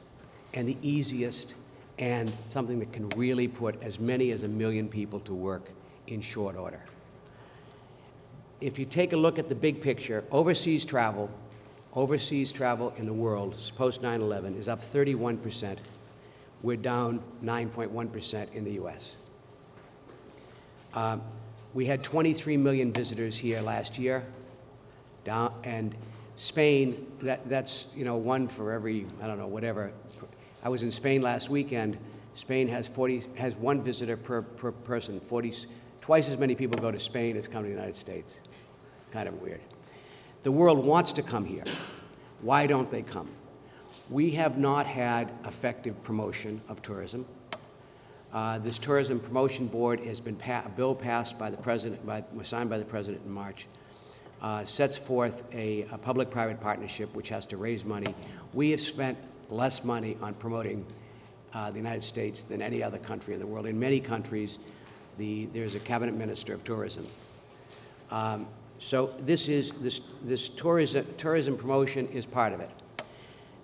and the easiest, and something that can really put as many as 1 million people to work in short order. If you take a look at the big picture, overseas travel in the world post 9/11 is up 31%. We're down 9.1% in the U.S. We had 23 million visitors here last year, and Spain, that's one for every, I don't know, whatever. I was in Spain last weekend. Spain has 1 visitor per person. Twice as many people go to Spain as come to the United States. Kind of weird. The world wants to come here. Why don't they come? We have not had effective promotion of tourism. This Tourism Promotion Board has been a bill passed by the President, signed by the President in March, sets forth a public-private partnership which has to raise money. We have spent less money on promoting the United States than any other country in the world. In many countries, there's a cabinet minister of tourism. So this tourism promotion is part of it.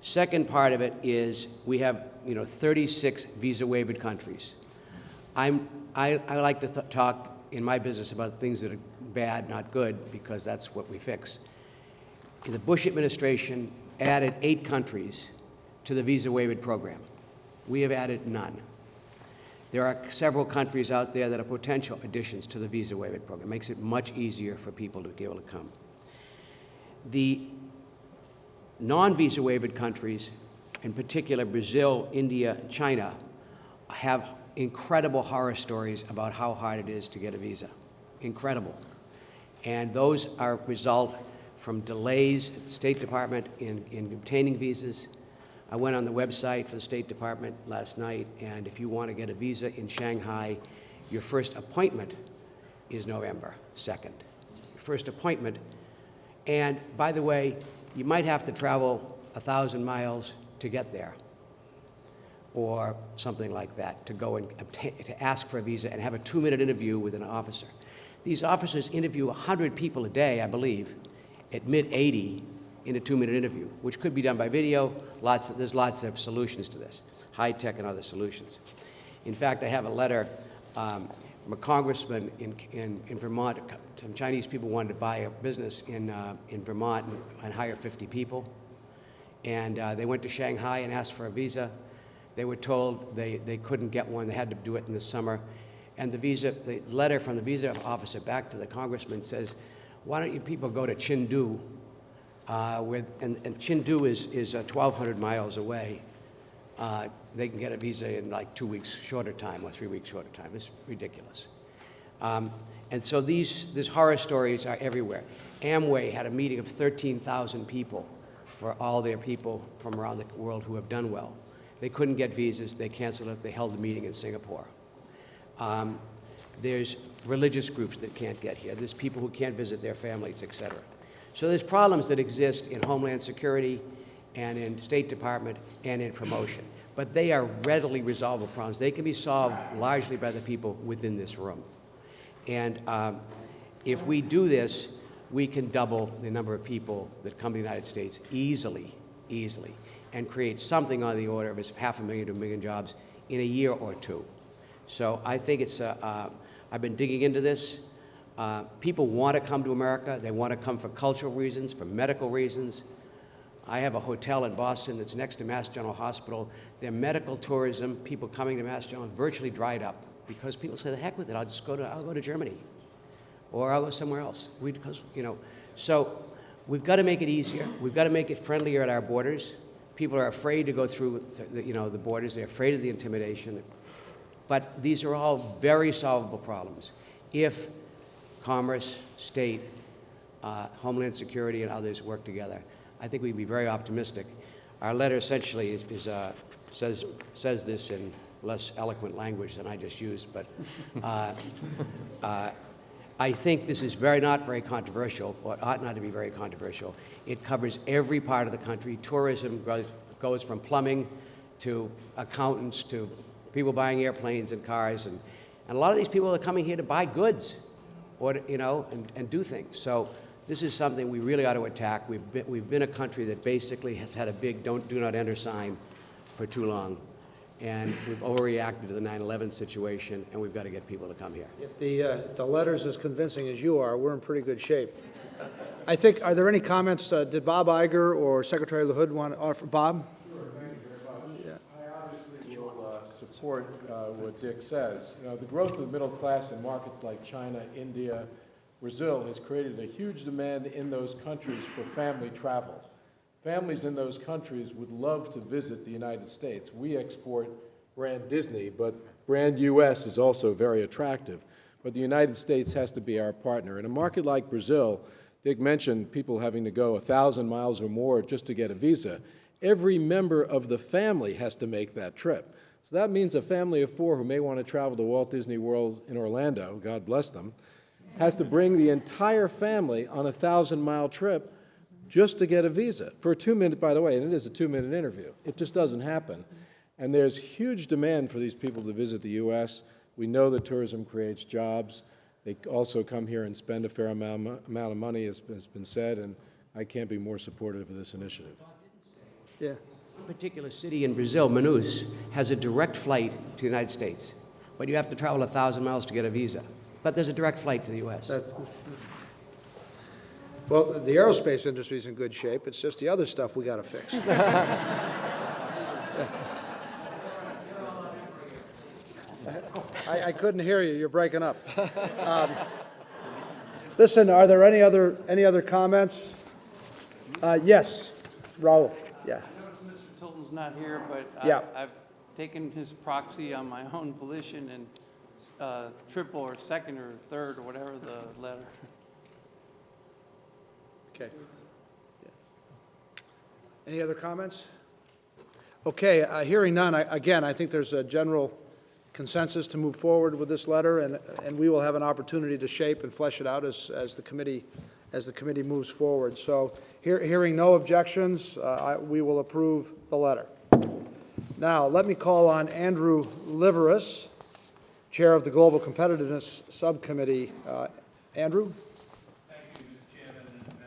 Second part of it is we have 36 visa-waived countries. I like to talk in my business about things that are bad, not good, because that's what we fix. The Bush administration added 8 countries to the visa waiver program. We have added none. There are several countries out there that are potential additions to the visa waiver program. It makes it much easier for people to be able to come. The non-visa waivered countries, in particular Brazil, India, and China, have incredible horror stories about how hard it is to get a visa. Incredible. And those are result from delays at the State Department in obtaining visas. I went on the website for the State Department last night, and if you want to get a visa in Shanghai, your first appointment is November 2nd. Your first appointment. And by the way, you might have to travel 1,000 miles to get there, or something like that, to go and to ask for a visa and have a 2-minute interview with an officer. These officers interview 100 people a day, I believe, at mid-80 in a 2-minute interview, which could be done by video. There's lots of solutions to this, high-tech and other solutions. In fact, I have a letter from a congressman in Vermont. Some Chinese people wanted to buy a business in Vermont and hire 50 people. And they went to Shanghai and asked for a visa. They were told they couldn't get one. They had to do it in the summer. And the letter from the visa officer back to the congressman says, why don't you people go to Chengdu? And Chengdu is 1,200 miles away. They can get a visa in like 2 weeks shorter time or 3 weeks shorter time. It's ridiculous. And so these horror stories are everywhere. Amway had a meeting of 13,000 people for all their people from around the world who have done well. They couldn't get visas. They canceled it. They held a meeting in Singapore. There's religious groups that can't get here. There's people who can't visit their families, et cetera. So there's problems that exist in Homeland Security and in State Department and in promotion. But they are readily resolvable problems. They can be solved largely by the people within this room. And if we do this, we can double the number of people that come to the United States easily, and create something on the order of 500,000 to 1 million jobs in a year or two. So I think it's, I've been digging into this. People want to come to America. They want to come for cultural reasons, for medical reasons. I have a hotel in Boston that's next to Mass General Hospital. Their medical tourism, people coming to Mass General, virtually dried up because people say, the heck with it, I'll go to Germany, or I'll go somewhere else. So we've got to make it easier. We've got to make it friendlier at our borders. People are afraid to go through the borders. They're afraid of the intimidation. But these are all very solvable problems if Commerce, State, Homeland Security, and others work together. I think we'd be very optimistic. Our letter essentially says this in less eloquent language than I just used, but I think this is not very controversial, or ought not to be very controversial. It covers every part of the country. Tourism goes from plumbing to accountants to people buying airplanes and cars, and a lot of these people are coming here to buy goods, or and do things. So this is something we really ought to attack. We've been a country that basically has had a big do not enter sign for too long, and we've overreacted to the 9/11 situation, and we've got to get people to come here. If the letter's as convincing as you are, we're in pretty good shape. I think, are there any comments? Did Bob Iger or Secretary LaHood want to offer? Bob? Sure, thank you very much. Yeah. I obviously will support what Dick says. The growth of the middle class in markets like China, India, Brazil has created a huge demand in those countries for family travel. Families in those countries would love to visit the United States. We export brand Disney, but brand U.S. is also very attractive. But the United States has to be our partner. In a market like Brazil, Dick mentioned people having to go 1,000 miles or more just to get a visa. Every member of the family has to make that trip. So that means a family of 4 who may want to travel to Walt Disney World in Orlando, God bless them, has to bring the entire family on a 1,000-mile trip just to get a visa for a 2-minute, by the way, and it is a 2-minute interview. It just doesn't happen. And there's huge demand for these people to visit the U.S. We know that tourism creates jobs. They also come here and spend a fair amount of money, as has been said, and I can't be more supportive of this initiative. Yeah. One particular city in Brazil, Manaus, has a direct flight to the United States but you have to travel 1,000 miles to get a visa. But there's a direct flight to the U.S. Well, the aerospace industry's in good shape. It's just the other stuff we got to fix. I couldn't hear you. You're breaking up. Listen, are there any other comments? Yes, Raul. Yeah. Mr. Tilton's not here, but Yeah. I've taken his proxy on my own volition and triple or second or third or whatever the letter. Okay. Any other comments? Okay, hearing none, I think there's a general consensus to move forward with this letter, and we will have an opportunity to shape and flesh it out as the committee moves forward. So, hearing no objections, we will approve the letter. Now, let me call on Andrew Liveris, Chair of the Global Competitiveness Subcommittee. Andrew? Thank you, Mr. Chairman and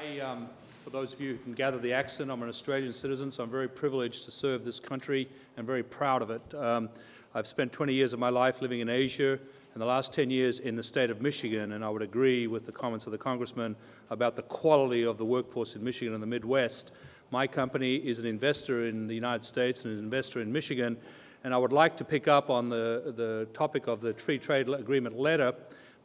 Madam Chairwoman. For those of you who can gather the accent, I'm an Australian citizen, so I'm very privileged to serve this country and very proud of it. I've spent 20 years of my life living in Asia and the last 10 years in the state of Michigan, and I would agree with the comments of the Congressman about the quality of the workforce in Michigan and the Midwest. My company is an investor in the United States and an investor in Michigan, and I would like to pick up on the topic of the free trade agreement letter,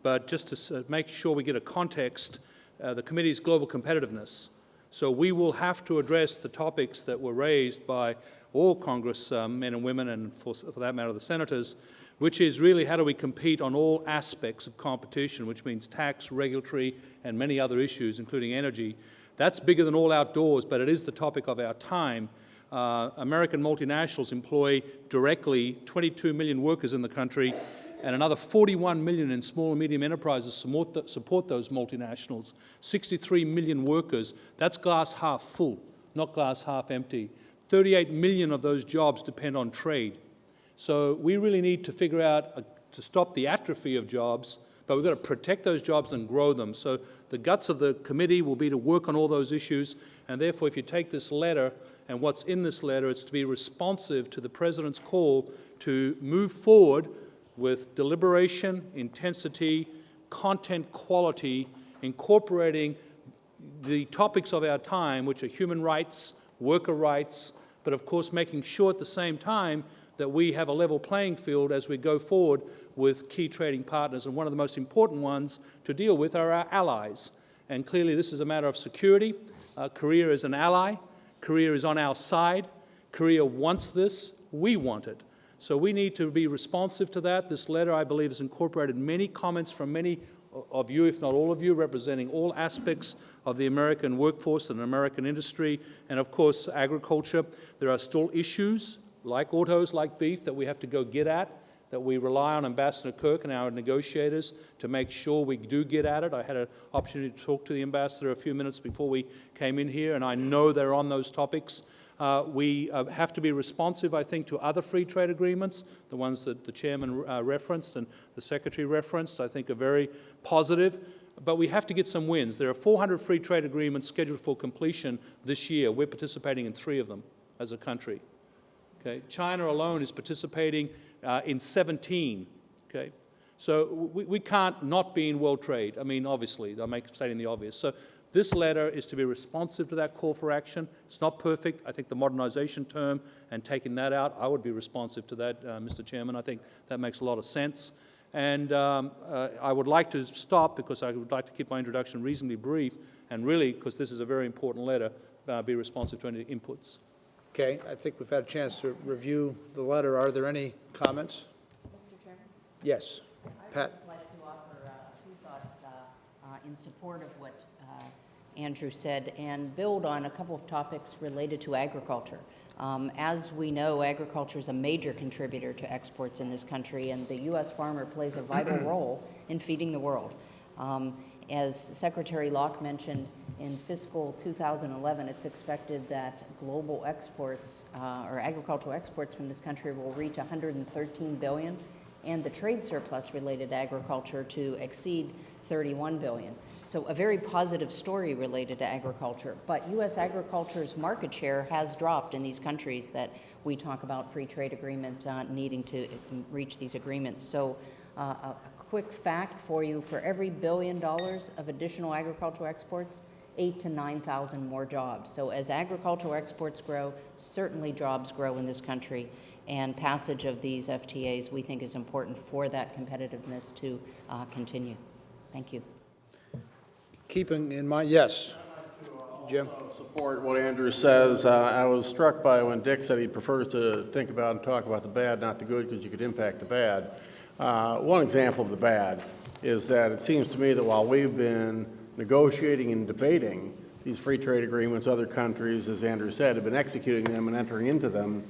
but just to make sure we get a context, the committee's global competitiveness. So we will have to address the topics that were raised by all Congress men and women, and for that matter the senators, which is really how do we compete on all aspects of competition, which means tax, regulatory, and many other issues, including energy. That's bigger than all outdoors, but it is the topic of our time. American multinationals employ directly 22 million workers in the country, and another 41 million in small and medium enterprises support those multinationals. 63 million workers. That's glass half full, not glass half empty. 38 million of those jobs depend on trade. So we really need to figure out to stop the atrophy of jobs, but we've got to protect those jobs and grow them. So the guts of the committee will be to work on all those issues, and therefore if you take this letter and what's in this letter, it's to be responsive to the President's call to move forward with deliberation, intensity, content quality, incorporating the topics of our time, which are human rights, worker rights, but of course making sure at the same time that we have a level playing field as we go forward with key trading partners. And one of the most important ones to deal with are our allies. And clearly this is a matter of security. Korea is an ally. Korea is on our side. Korea wants this. We want it. So we need to be responsive to that. This letter, I believe, has incorporated many comments from many of you, if not all of you, representing all aspects of the American workforce and American industry, and of course agriculture. There are still issues like autos, like beef, that we have to go get at, that we rely on Ambassador Kirk and our negotiators to make sure we do get at it. I had an opportunity to talk to the ambassador a few minutes before we came in here, and I know they're on those topics. We have to be responsive, I think, to other free trade agreements. The ones that the chairman referenced and the secretary referenced, I think, are very positive. But we have to get some wins. There are 400 free trade agreements scheduled for completion this year. We're participating in 3 of them as a country. Okay? China alone is participating in 17. Okay? So we can't not be in world trade. I mean, obviously, I'm stating the obvious. So this letter is to be responsive to that call for action. It's not perfect. I think the modernization term and taking that out, I would be responsive to that, Mr. Chairman. I think that makes a lot of sense. And I would like to stop because I would like to keep my introduction reasonably brief and really, because this is a very important letter, be responsive to any inputs. Okay, I think we've had a chance to review the letter. Are there any comments? Mr. Chairman? Yes. Pat? I would like to offer a few thoughts in support of what Andrew said and build on a couple of topics related to agriculture. As we know, agriculture is a major contributor to exports in this country, and the U.S. farmer plays a vital role in feeding the world. As Secretary Locke mentioned, in fiscal 2011, it's expected that global exports, or agricultural exports from this country will reach $113 billion, and the trade surplus related to agriculture to exceed $31 billion. So a very positive story related to agriculture. But U.S. agriculture's market share has dropped in these countries that we talk about free trade agreement needing to reach these agreements. So a quick fact for you, for every $1 billion of additional agricultural exports, 8,000 to 9,000 more jobs. So as agricultural exports grow, certainly jobs grow in this country, and passage of these FTAs we think is important for that competitiveness to continue. Thank you. Keeping in mind, yes, Jim? Support what Andrew says. I was struck by when Dick said he prefers to think about and talk about the bad, not the good, because you could impact the bad. One example of the bad is that it seems to me that while we've been negotiating and debating these free trade agreements, other countries, as Andrew said, have been executing them and entering into them.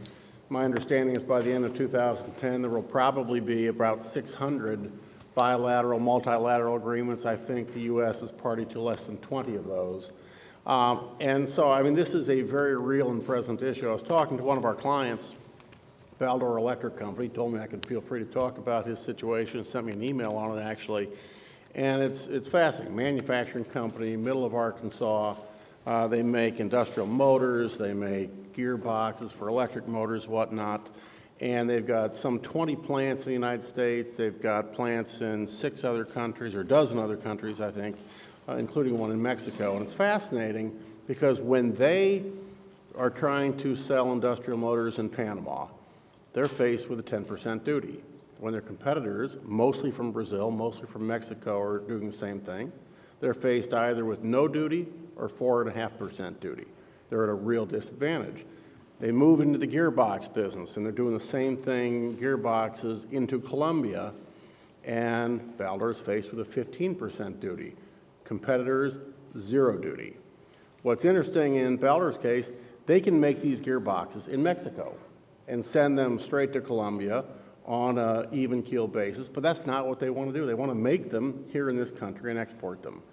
My understanding is by the end of 2010, there will probably be about 600 bilateral, multilateral agreements. I think the U.S. is party to less than 20 of those. And so, I mean, this is a very real and present issue. I was talking to one of our clients, Baldor Electric Company, told me I could feel free to talk about his situation, sent me an email on it actually. And it's fascinating. Manufacturing company, middle of Arkansas. They make industrial motors, they make gearboxes for electric motors, whatnot. And they've got some 20 plants in the United States. They've got plants in 6 other countries, or a dozen other countries, I think, including one in Mexico. And it's fascinating because when they are trying to sell industrial motors in Panama, they're faced with a 10% duty. When their competitors, mostly from Brazil, mostly from Mexico, are doing the same thing, they're faced either with no duty or 4.5% duty. They're at a real disadvantage. They move into the gearbox business, and they're doing the same thing, gearboxes, into Colombia, and Baldor is faced with a 15% duty. Competitors, 0 duty. What's interesting in Baldor's case, they can make these gearboxes in Mexico and send them straight to Colombia on an even keel basis, but that's not what they want to do. They want to make them here in this country and export them.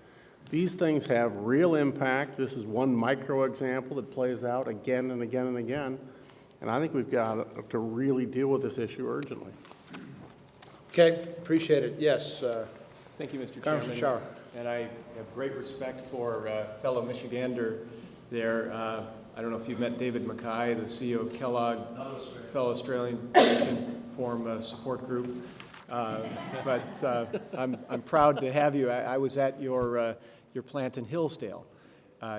These things have real impact. This is one micro example that plays out again and again and again, and I think we've got to really deal with this issue urgently. Okay, appreciate it. Yes. Thank you, Mr. Congressman Chairman. Schauer. And I have great respect for fellow Michigander there. I don't know if you've met David Mackay, the CEO of Kellogg, fellow Australian, can form a support group. But I'm proud to have you. I was at your plant in Hillsdale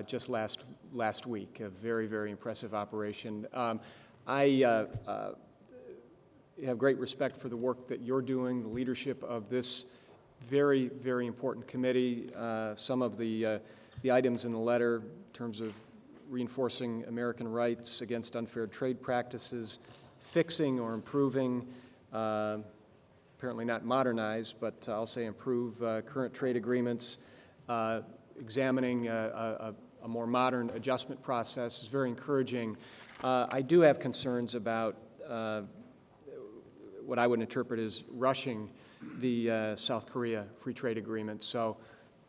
just last week. A very, very impressive operation. I have great respect for the work that you're doing, the leadership of this very, very important committee. Some of the items in the letter in terms of reinforcing American rights against unfair trade practices, fixing or improving, apparently not modernize, but I'll say improve current trade agreements, examining a more modern adjustment process is very encouraging. I do have concerns about what I would interpret as rushing the South Korea free trade agreement. So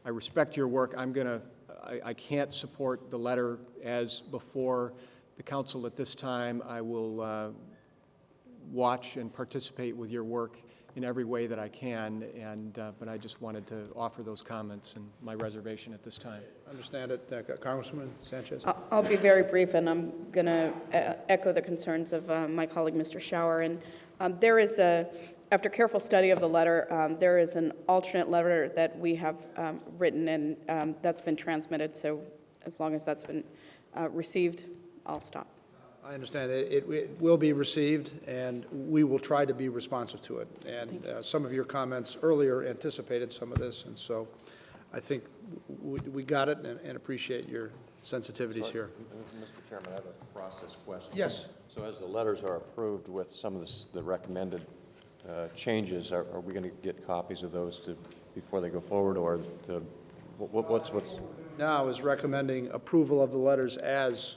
I respect your work. I can't support the letter as before the Council at this time. I will watch and participate with your work in every way that I can, but I just wanted to offer those comments and my reservation at this time. Understand it. Congressman Sanchez? I'll be very brief, and I'm going to echo the concerns of my colleague, Mr. Schauer. And there is after careful study of the letter, there is an alternate letter that we have written, and that's been transmitted. So as long as that's been received, I'll stop. I understand. It will be received, and we will try to be responsive to it. And some of your comments earlier anticipated some of this, and so I think we got it and appreciate your sensitivities here. Mr. Chairman, I have a process question. Yes. So as the letters are approved with some of the recommended changes, are we going to get copies of those before they go forward, or what's? No, I was recommending approval of the letters as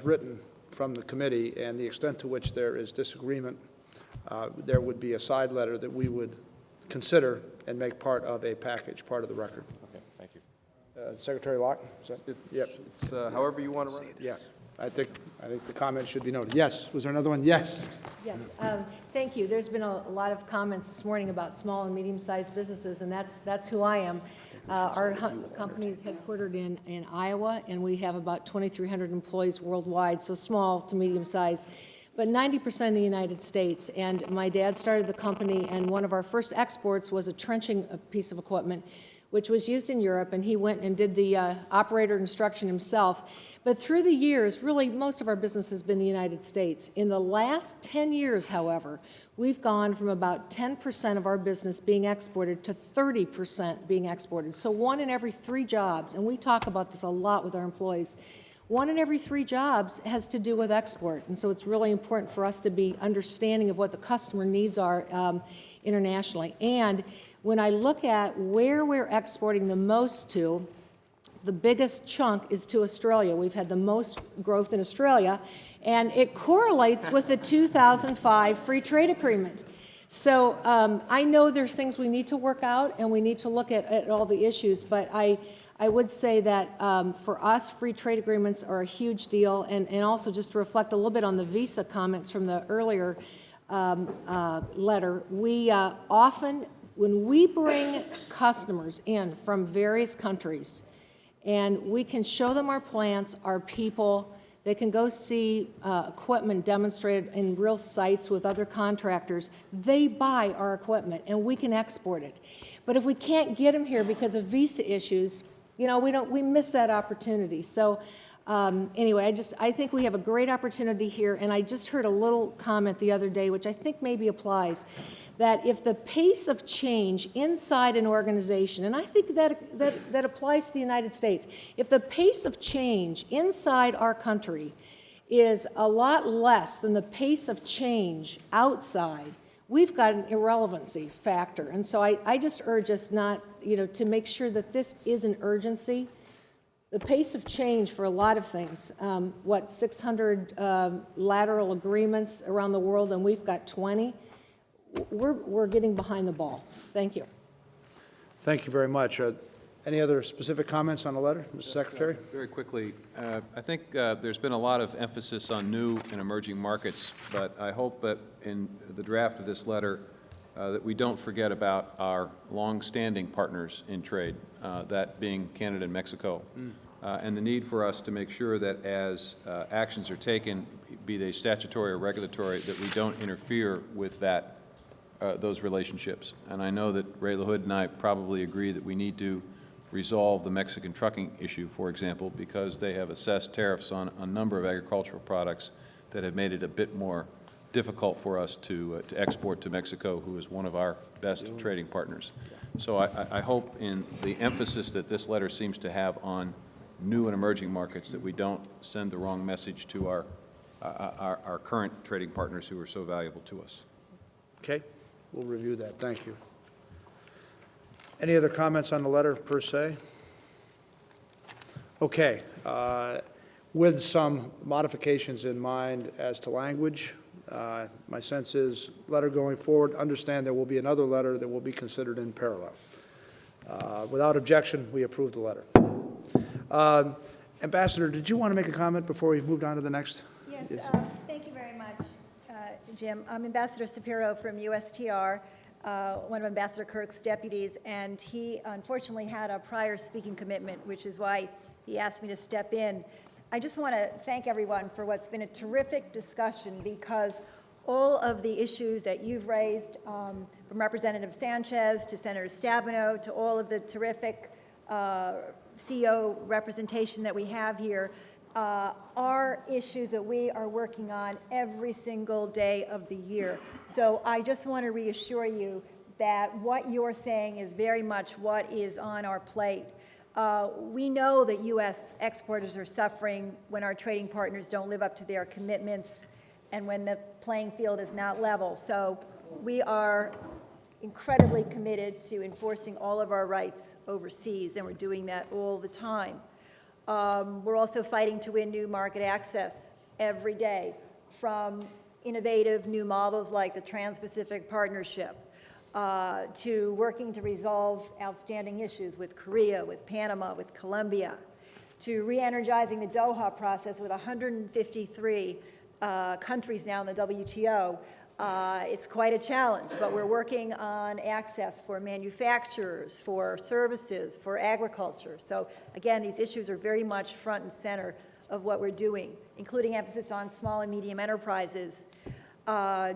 written from the committee, and the extent to which there is disagreement, there would be a side letter that we would consider and make part of a package, part of the record. Okay, thank you. Secretary Locke? Yep. It's however you want to write it. Yes. I think the comment should be noted. Yes. Was there another one? Yes. Yes. Thank you. There's been a lot of comments this morning about small and medium-sized businesses, and that's who I am. Our company is headquartered in Iowa, and we have about 2,300 employees worldwide, so small to medium size, but 90% in the United States. And my dad started the company, and one of our first exports was a trenching piece of equipment, which was used in Europe, and he went and did the operator instruction himself. But through the years, really, most of our business has been the United States. In the last 10 years, however, we've gone from about 10% of our business being exported to 30% being exported. So 1 in every 3 jobs, and we talk about this a lot with our employees, 1 in every 3 jobs has to do with export. And so it's really important for us to be understanding of what the customer needs are internationally. And when I look at where we're exporting the most to, the biggest chunk is to Australia. We've had the most growth in Australia, and it correlates with the 2005 free trade agreement. So I know there's things we need to work out, and we need to look at all the issues, but I would say that for us, free trade agreements are a huge deal, and also just to reflect a little bit on the visa comments from the earlier letter, we often, when we bring customers in from various countries, and we can show them our plants, our people, they can go see equipment demonstrated in real sites with other contractors, they buy our equipment, and we can export it. But if we can't get them here because of visa issues, you know, we miss that opportunity. So anyway, I think we have a great opportunity here, and I just heard a little comment the other day, which I think maybe applies, that if the pace of change inside an organization, and I think that applies to the United States, if the pace of change inside our country is a lot less than the pace of change outside, we've got an irrelevancy factor. And so I just urge us not, you know, to make sure that this is an urgency. The pace of change for a lot of things, 600 lateral agreements around the world, and we've got 20. We're getting behind the ball. Thank you. Thank you very much. Any other specific comments on the letter, Mr. Secretary? Very quickly, I think there's been a lot of emphasis on new and emerging markets, but I hope that in the draft of this letter that we don't forget about our long-standing partners in trade, that being Canada and Mexico, and the need for us to make sure that as actions are taken, be they statutory or regulatory, that we don't interfere with that those relationships. And I know that Ray LaHood and I probably agree that we need to resolve the Mexican trucking issue, for example, because they have assessed tariffs on a number of agricultural products that have made it a bit more difficult for us to export to Mexico, who is one of our best trading partners. So I hope in the emphasis that this letter seems to have on new and emerging markets that we don't send the wrong message to our current trading partners who are so valuable to us. Okay, we'll review that. Thank you. Any other comments on the letter per se? Okay, with some modifications in mind as to language, my sense is letter going forward, understand there will be another letter that will be considered in parallel. Without objection, we approve the letter. Ambassador, did you want to make a comment before we moved on to the next? Yes, thank you very much, Jim. I'm Ambassador Sapiro from USTR, one of Ambassador Kirk's deputies, and he unfortunately had a prior speaking commitment, which is why he asked me to step in. I just want to thank everyone for what's been a terrific discussion, because all of the issues that you've raised, from Representative Sanchez to Senator Stabenow to all of the terrific CEO representation that we have here, are issues that we are working on every single day of the year. So I just want to reassure you that what you're saying is very much what is on our plate. We know that U.S. exporters are suffering when our trading partners don't live up to their commitments and when the playing field is not level. So we are incredibly committed to enforcing all of our rights overseas, and we're doing that all the time. We're also fighting to win new market access every day, from innovative new models like the Trans-Pacific Partnership, to working to resolve outstanding issues with Korea, with Panama, with Colombia, to re-energizing the Doha process with 153 countries now in the WTO. It's quite a challenge, but we're working on access for manufacturers, for services, for agriculture. So again, these issues are very much front and center of what we're doing, including emphasis on small and medium enterprises,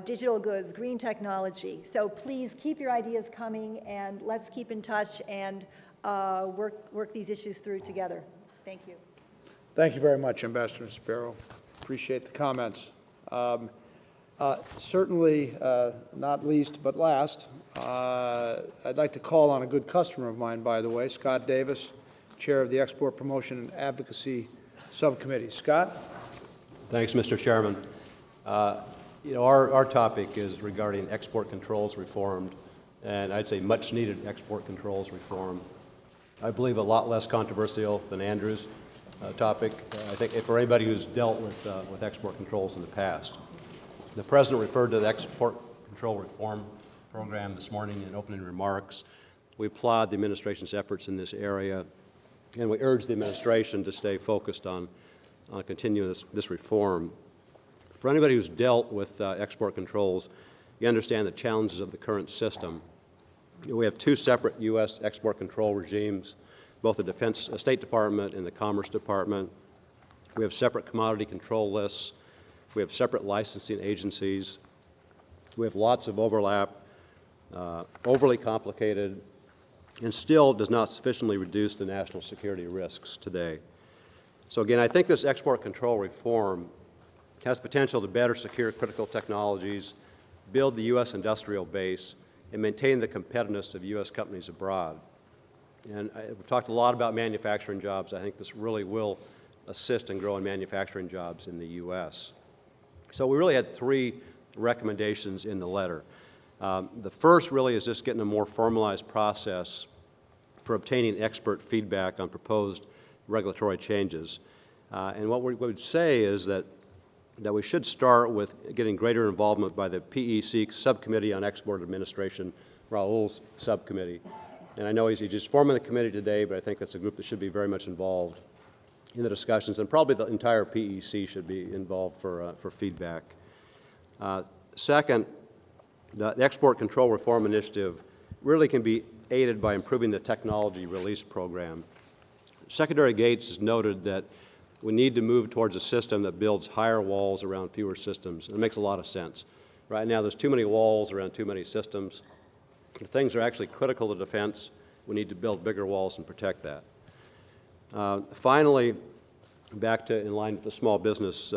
digital goods, green technology. So please keep your ideas coming, and let's keep in touch and work these issues through together. Thank you. Thank you very much, Ambassador Spiro. Appreciate the comments. Certainly, not least but last, I'd like to call on a good customer of mine, by the way, Scott Davis, Chair of the Export Promotion and Advocacy Subcommittee. Scott? Thanks, Mr. Chairman. You know, our topic is regarding export controls reformed, and I'd say much-needed export controls reform. I believe a lot less controversial than Andrew's topic. I think for anybody who's dealt with export controls in the past. The President referred to the Export Control Reform Program this morning in opening remarks. We applaud the administration's efforts in this area, and we urge the administration to stay focused on continuing this reform. For anybody who's dealt with export controls, you understand the challenges of the current system. We have two separate U.S. export control regimes, both the State Department and the Commerce Department. We have separate commodity control lists. We have separate licensing agencies. We have lots of overlap, overly complicated, and still does not sufficiently reduce the national security risks today. So again, I think this export control reform has potential to better secure critical technologies, build the U.S. industrial base, and maintain the competitiveness of U.S. companies abroad. And we've talked a lot about manufacturing jobs. I think this really will assist in growing manufacturing jobs in the U.S. So we really had three recommendations in the letter. The first really is just getting a more formalized process for obtaining expert feedback on proposed regulatory changes. And what we would say is that we should start with getting greater involvement by the PEC Subcommittee on Export Administration, Raul's subcommittee. And I know he's just forming the committee today, but I think that's a group that should be very much involved in the discussions, and probably the entire PEC should be involved for feedback. Second, the Export Control Reform Initiative really can be aided by improving the technology release program. Secretary Gates has noted that we need to move towards a system that builds higher walls around fewer systems. And it makes a lot of sense. Right now, there's too many walls around too many systems. If things are actually critical to defense, we need to build bigger walls and protect that. Finally, back to in line with the small business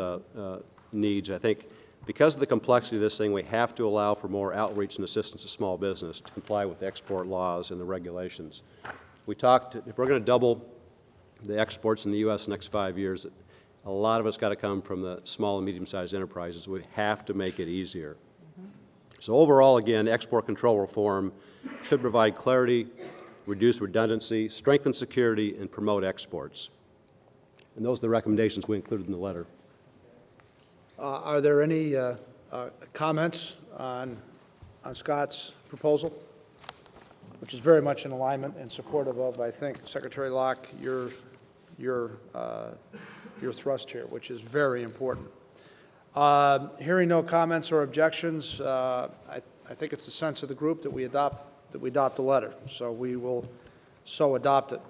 needs, I think because of the complexity of this thing, we have to allow for more outreach and assistance to small business to comply with the export laws and the regulations. We talked, if we're going to double the exports in the U.S. in the next 5 years, a lot of it's got to come from the small and medium-sized enterprises. We have to make it easier. So overall, again, export control reform should provide clarity, reduce redundancy, strengthen security, and promote exports. And those are the recommendations we included in the letter. Are there any comments on Scott's proposal, which is very much in alignment and supportive of, I think, Secretary Locke, your thrust here, which is very important. Hearing no comments or objections, I think it's the sense of the group that we adopt the letter. So we will so adopt it.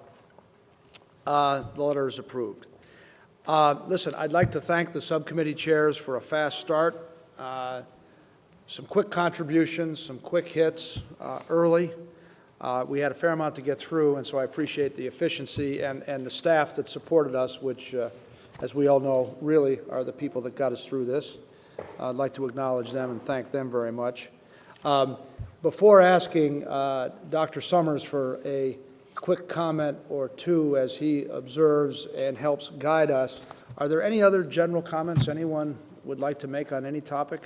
The letter is approved. Listen, I'd like to thank the subcommittee chairs for a fast start. Some quick contributions, some quick hits early. We had a fair amount to get through, and so I appreciate the efficiency and the staff that supported us, which, as we all know, really are the people that got us through this. I'd like to acknowledge them and thank them very much. Before asking Dr. Summers for a quick comment or two as he observes and helps guide us, are there any other general comments anyone would like to make on any topic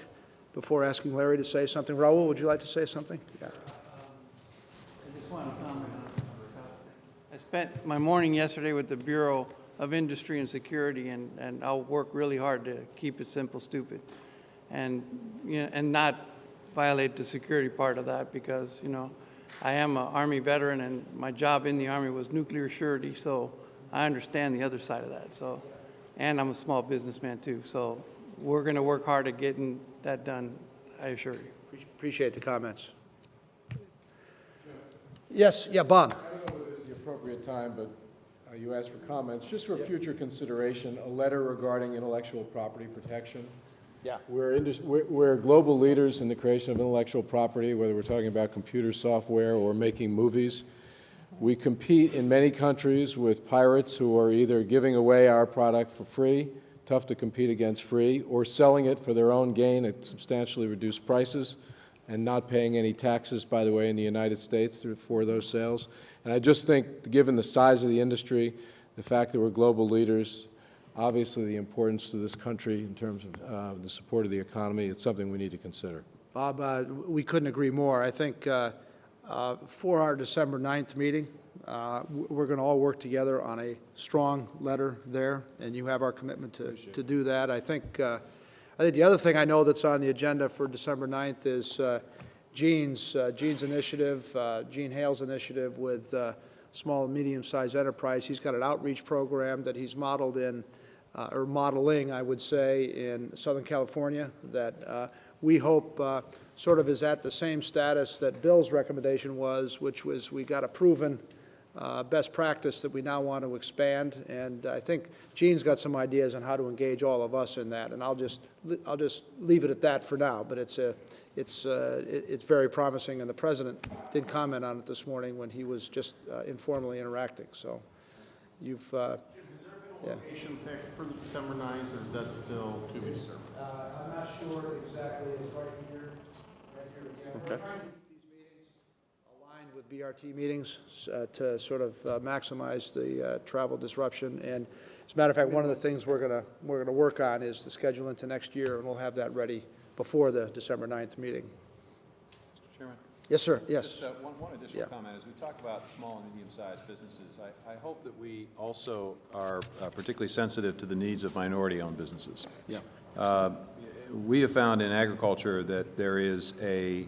before asking Larry to say something? Raul, would you like to say something? Yeah. I just want to comment on I spent my morning yesterday with the Bureau of Industry and Security, and I'll work really hard to keep it simple, stupid, and not violate the security part of that, because I am an Army veteran, and my job in the Army was nuclear surety, so I understand the other side of that. So, and I'm a small businessman too, so we're going to work hard at getting that done I assure you. Appreciate the comments. Yes, yeah, Bob. I don't know whether it's the appropriate time, but you asked for comments. Just for future consideration, a letter regarding intellectual property protection. Yeah. We're global leaders in the creation of intellectual property, whether we're talking about computer software or making movies. We compete in many countries with pirates who are either giving away our product for free, tough to compete against free, or selling it for their own gain at substantially reduced prices and not paying any taxes, by the way, in the United States for those sales. And I just think, given the size of the industry, the fact that we're global leaders, obviously the importance to this country in terms of the support of the economy, it's something we need to consider. Bob, we couldn't agree more. I think for our December 9th meeting, we're going to all work together on a strong letter there, and you have our commitment to do that. I think the other thing I know that's on the agenda for December 9th is Gene's initiative, Gene Hale's initiative with small and medium-sized enterprise. He's got an outreach program that he's modeled in, or modeling, I would say, in Southern California that we hope sort of is at the same status that Bill's recommendation was, which was we got a proven best practice that we now want to expand. And I think Gene's got some ideas on how to engage all of us in that. And I'll just leave it at that for now. But it's very promising, and the President did comment on it this morning when he was just informally interacting. So you've Yeah. Location picked for December 9th, or is that still to be determined? I'm not sure exactly. It's right here again. Okay. We're trying to keep these meetings aligned with BRT meetings to sort of maximize the travel disruption. And as a matter of fact, one of the things we're gonna work on is the schedule into next year, and we'll have that ready before the December 9th meeting. Mr. Chairman? Yes, sir. Yes. Just one additional comment. As we talk about small and medium-sized businesses, I hope that we also are particularly sensitive to the needs of minority-owned businesses. Yeah. We have found in agriculture that there is a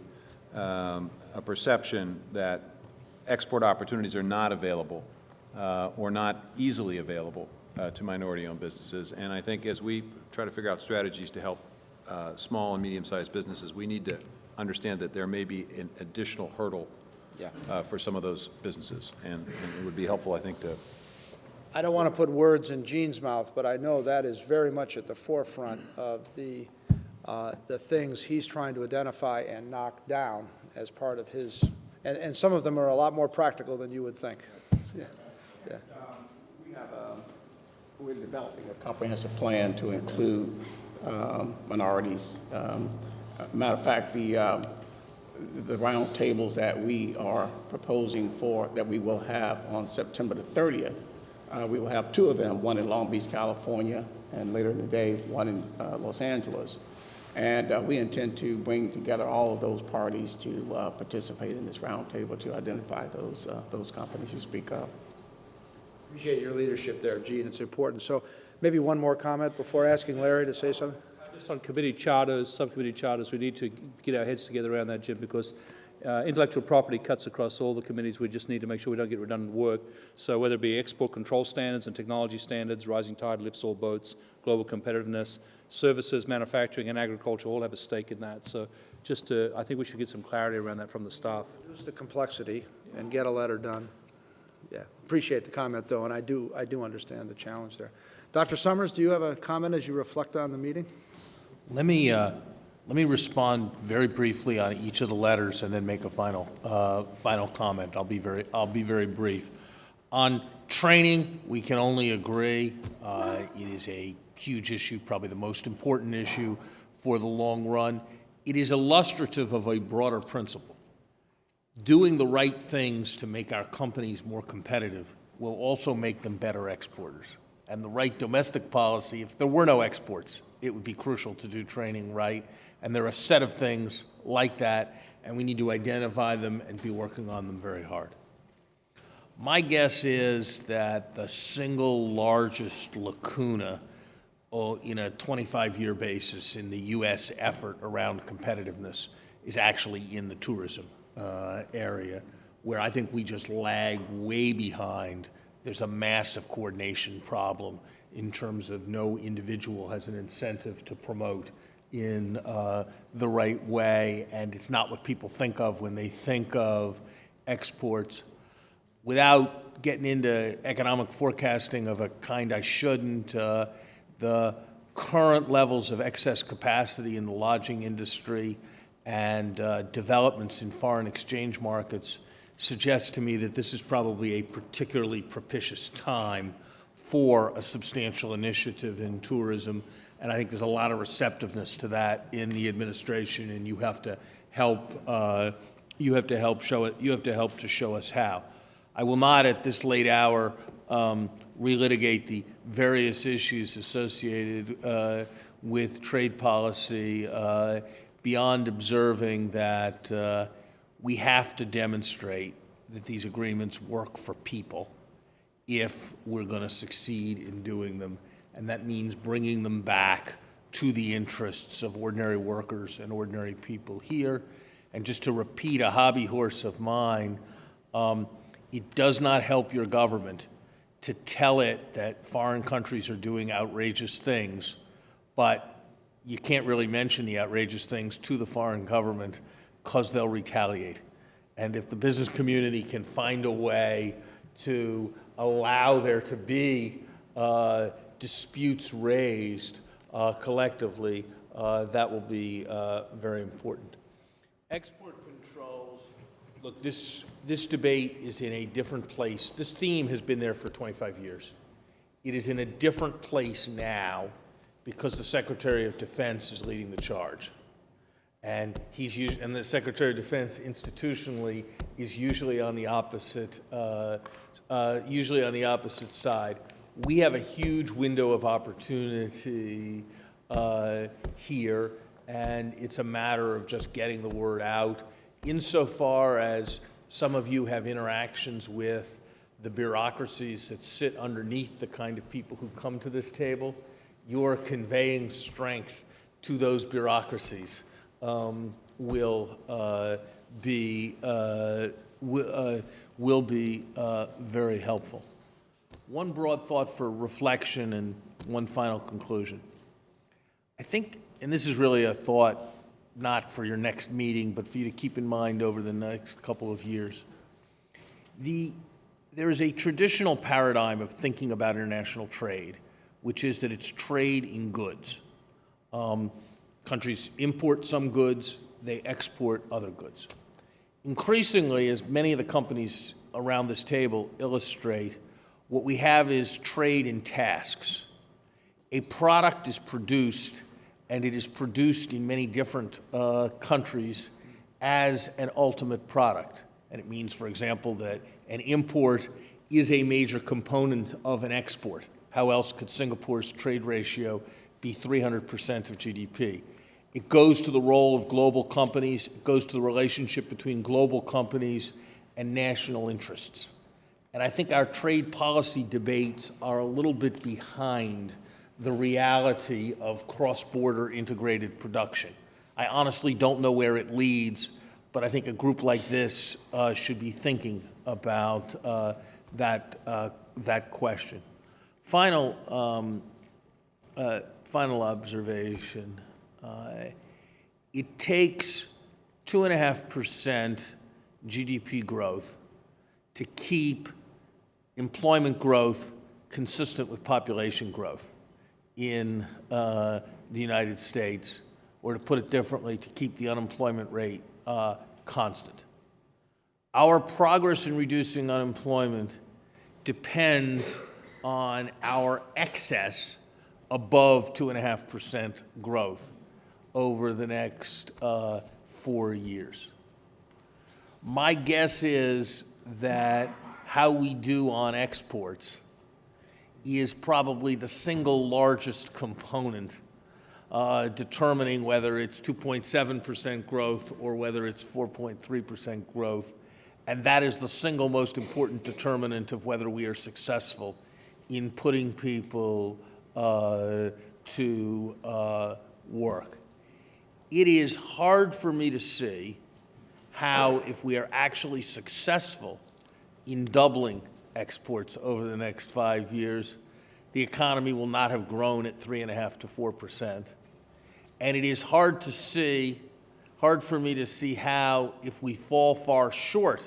perception that export opportunities are not available or not easily available to minority-owned businesses. And I think as we try to figure out strategies to help small and medium-sized businesses, we need to understand that there may be an additional hurdle for some of those businesses, and it would be helpful, I think, to... I don't want to put words in Gene's mouth, but I know that is very much at the forefront of the things he's trying to identify and knock down as part of his, and some of them are a lot more practical than you would think. Yeah. Yeah. We're developing a comprehensive plan to include minorities. Matter of fact, the round tables that we are proposing that we will have on September the 30th, we will have two of them, one in Long Beach, California, and later in the day, one in Los Angeles. And we intend to bring together all of those parties to participate in this roundtable to identify those companies you speak of. Appreciate your leadership there, Gene. It's important. So maybe one more comment before asking Larry to say something. Just on committee charters, subcommittee charters, we need to get our heads together around that, Jim, because intellectual property cuts across all the committees. We just need to make sure we don't get redundant work. So whether it be export control standards and technology standards, rising tide lifts all boats, global competitiveness, services, manufacturing, and agriculture all have a stake in that. So just I think we should get some clarity around that from the staff. Reduce the complexity and get a letter done. Yeah, appreciate the comment, though, and I do understand the challenge there. Dr. Summers, do you have a comment as you reflect on the meeting? Let me respond very briefly on each of the letters and then make a final comment. I'll be very brief. On training, we can only agree. It is a huge issue, probably the most important issue for the long run. It is illustrative of a broader principle. Doing the right things to make our companies more competitive will also make them better exporters. And the right domestic policy, if there were no exports, it would be crucial to do training right. And there are a set of things like that, and we need to identify them and be working on them very hard. My guess is that the single largest lacuna in a 25-year basis in the U.S. effort around competitiveness is actually in the tourism area, where I think we just lag way behind. There's a massive coordination problem in terms of no individual has an incentive to promote in the right way, and it's not what people think of when they think of exports. Without getting into economic forecasting of a kind I shouldn't, the current levels of excess capacity in the lodging industry and developments in foreign exchange markets suggest to me that this is probably a particularly propitious time for a substantial initiative in tourism. And I think there's a lot of receptiveness to that in the administration, and you have to help. You have to help show it. You have to help to show us how. I will not, at this late hour, relitigate the various issues associated with trade policy beyond observing that we have to demonstrate that these agreements work for people if we're going to succeed in doing them. And that means bringing them back to the interests of ordinary workers and ordinary people here. And just to repeat a hobby horse of mine, it does not help your government to tell it that foreign countries are doing outrageous things, but you can't really mention the outrageous things to the foreign government because they'll retaliate. And if the business community can find a way to allow there to be disputes raised collectively, that will be very important. Export controls, look, this debate is in a different place. This theme has been there for 25 years. It is in a different place now because the Secretary of Defense is leading the charge. And the Secretary of Defense institutionally is usually on the opposite side. We have a huge window of opportunity here, and it's a matter of just getting the word out. Insofar as some of you have interactions with the bureaucracies that sit underneath the kind of people who come to this table, you're conveying strength to those bureaucracies. Will be very helpful. One broad thought for reflection and one final conclusion. I think, and this is really a thought not for your next meeting, but for you to keep in mind over the next couple of years. There is a traditional paradigm of thinking about international trade, which is that it's trade in goods. Countries import some goods, they export other goods. Increasingly, as many of the companies around this table illustrate, what we have is trade in tasks. A product is produced, and it is produced in many different countries as an ultimate product. And it means, for example, that an import is a major component of an export. How else could Singapore's trade ratio be 300% of GDP? It goes to the role of global companies. It goes to the relationship between global companies and national interests. And I think our trade policy debates are a little bit behind the reality of cross-border integrated production. I honestly don't know where it leads, but I think a group like this should be thinking about that question. Final observation. It takes 2.5% GDP growth to keep employment growth consistent with population growth in the United States, or to put it differently, to keep the unemployment rate constant. Our progress in reducing unemployment depends on our excess above 2.5% growth over the next 4 years. My guess is that how we do on exports is probably the single largest component determining whether it's 2.7% growth or whether it's 4.3% growth. And that is the single most important determinant of whether we are successful in putting people to work. It is hard for me to see how, if we are actually successful in doubling exports over the next 5 years, the economy will not have grown at 3.5% to 4%. And it is hard for me to see how, if we fall far short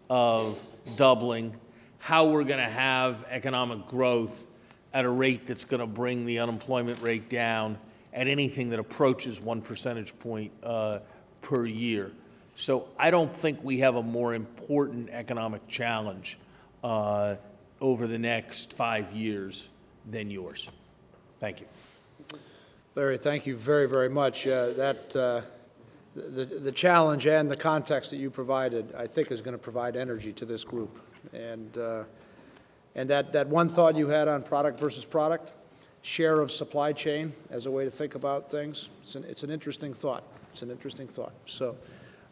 of doubling, how we're going to have economic growth at a rate that's going to bring the unemployment rate down at anything that approaches 1 percentage point per year. So I don't think we have a more important economic challenge over the next 5 years than yours. Thank you. Larry, thank you very, very much. The challenge and the context that you provided, I think, is going to provide energy to this group. And that one thought you had on product versus product, share of supply chain as a way to think about things, it's an interesting thought. It's an interesting thought. So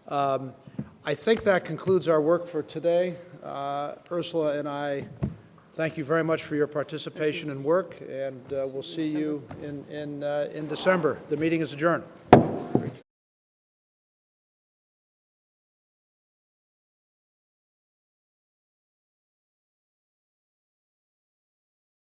I think that concludes our work for today. Ursula and I thank you very much for your participation and work, and we'll see you in December. The meeting is adjourned.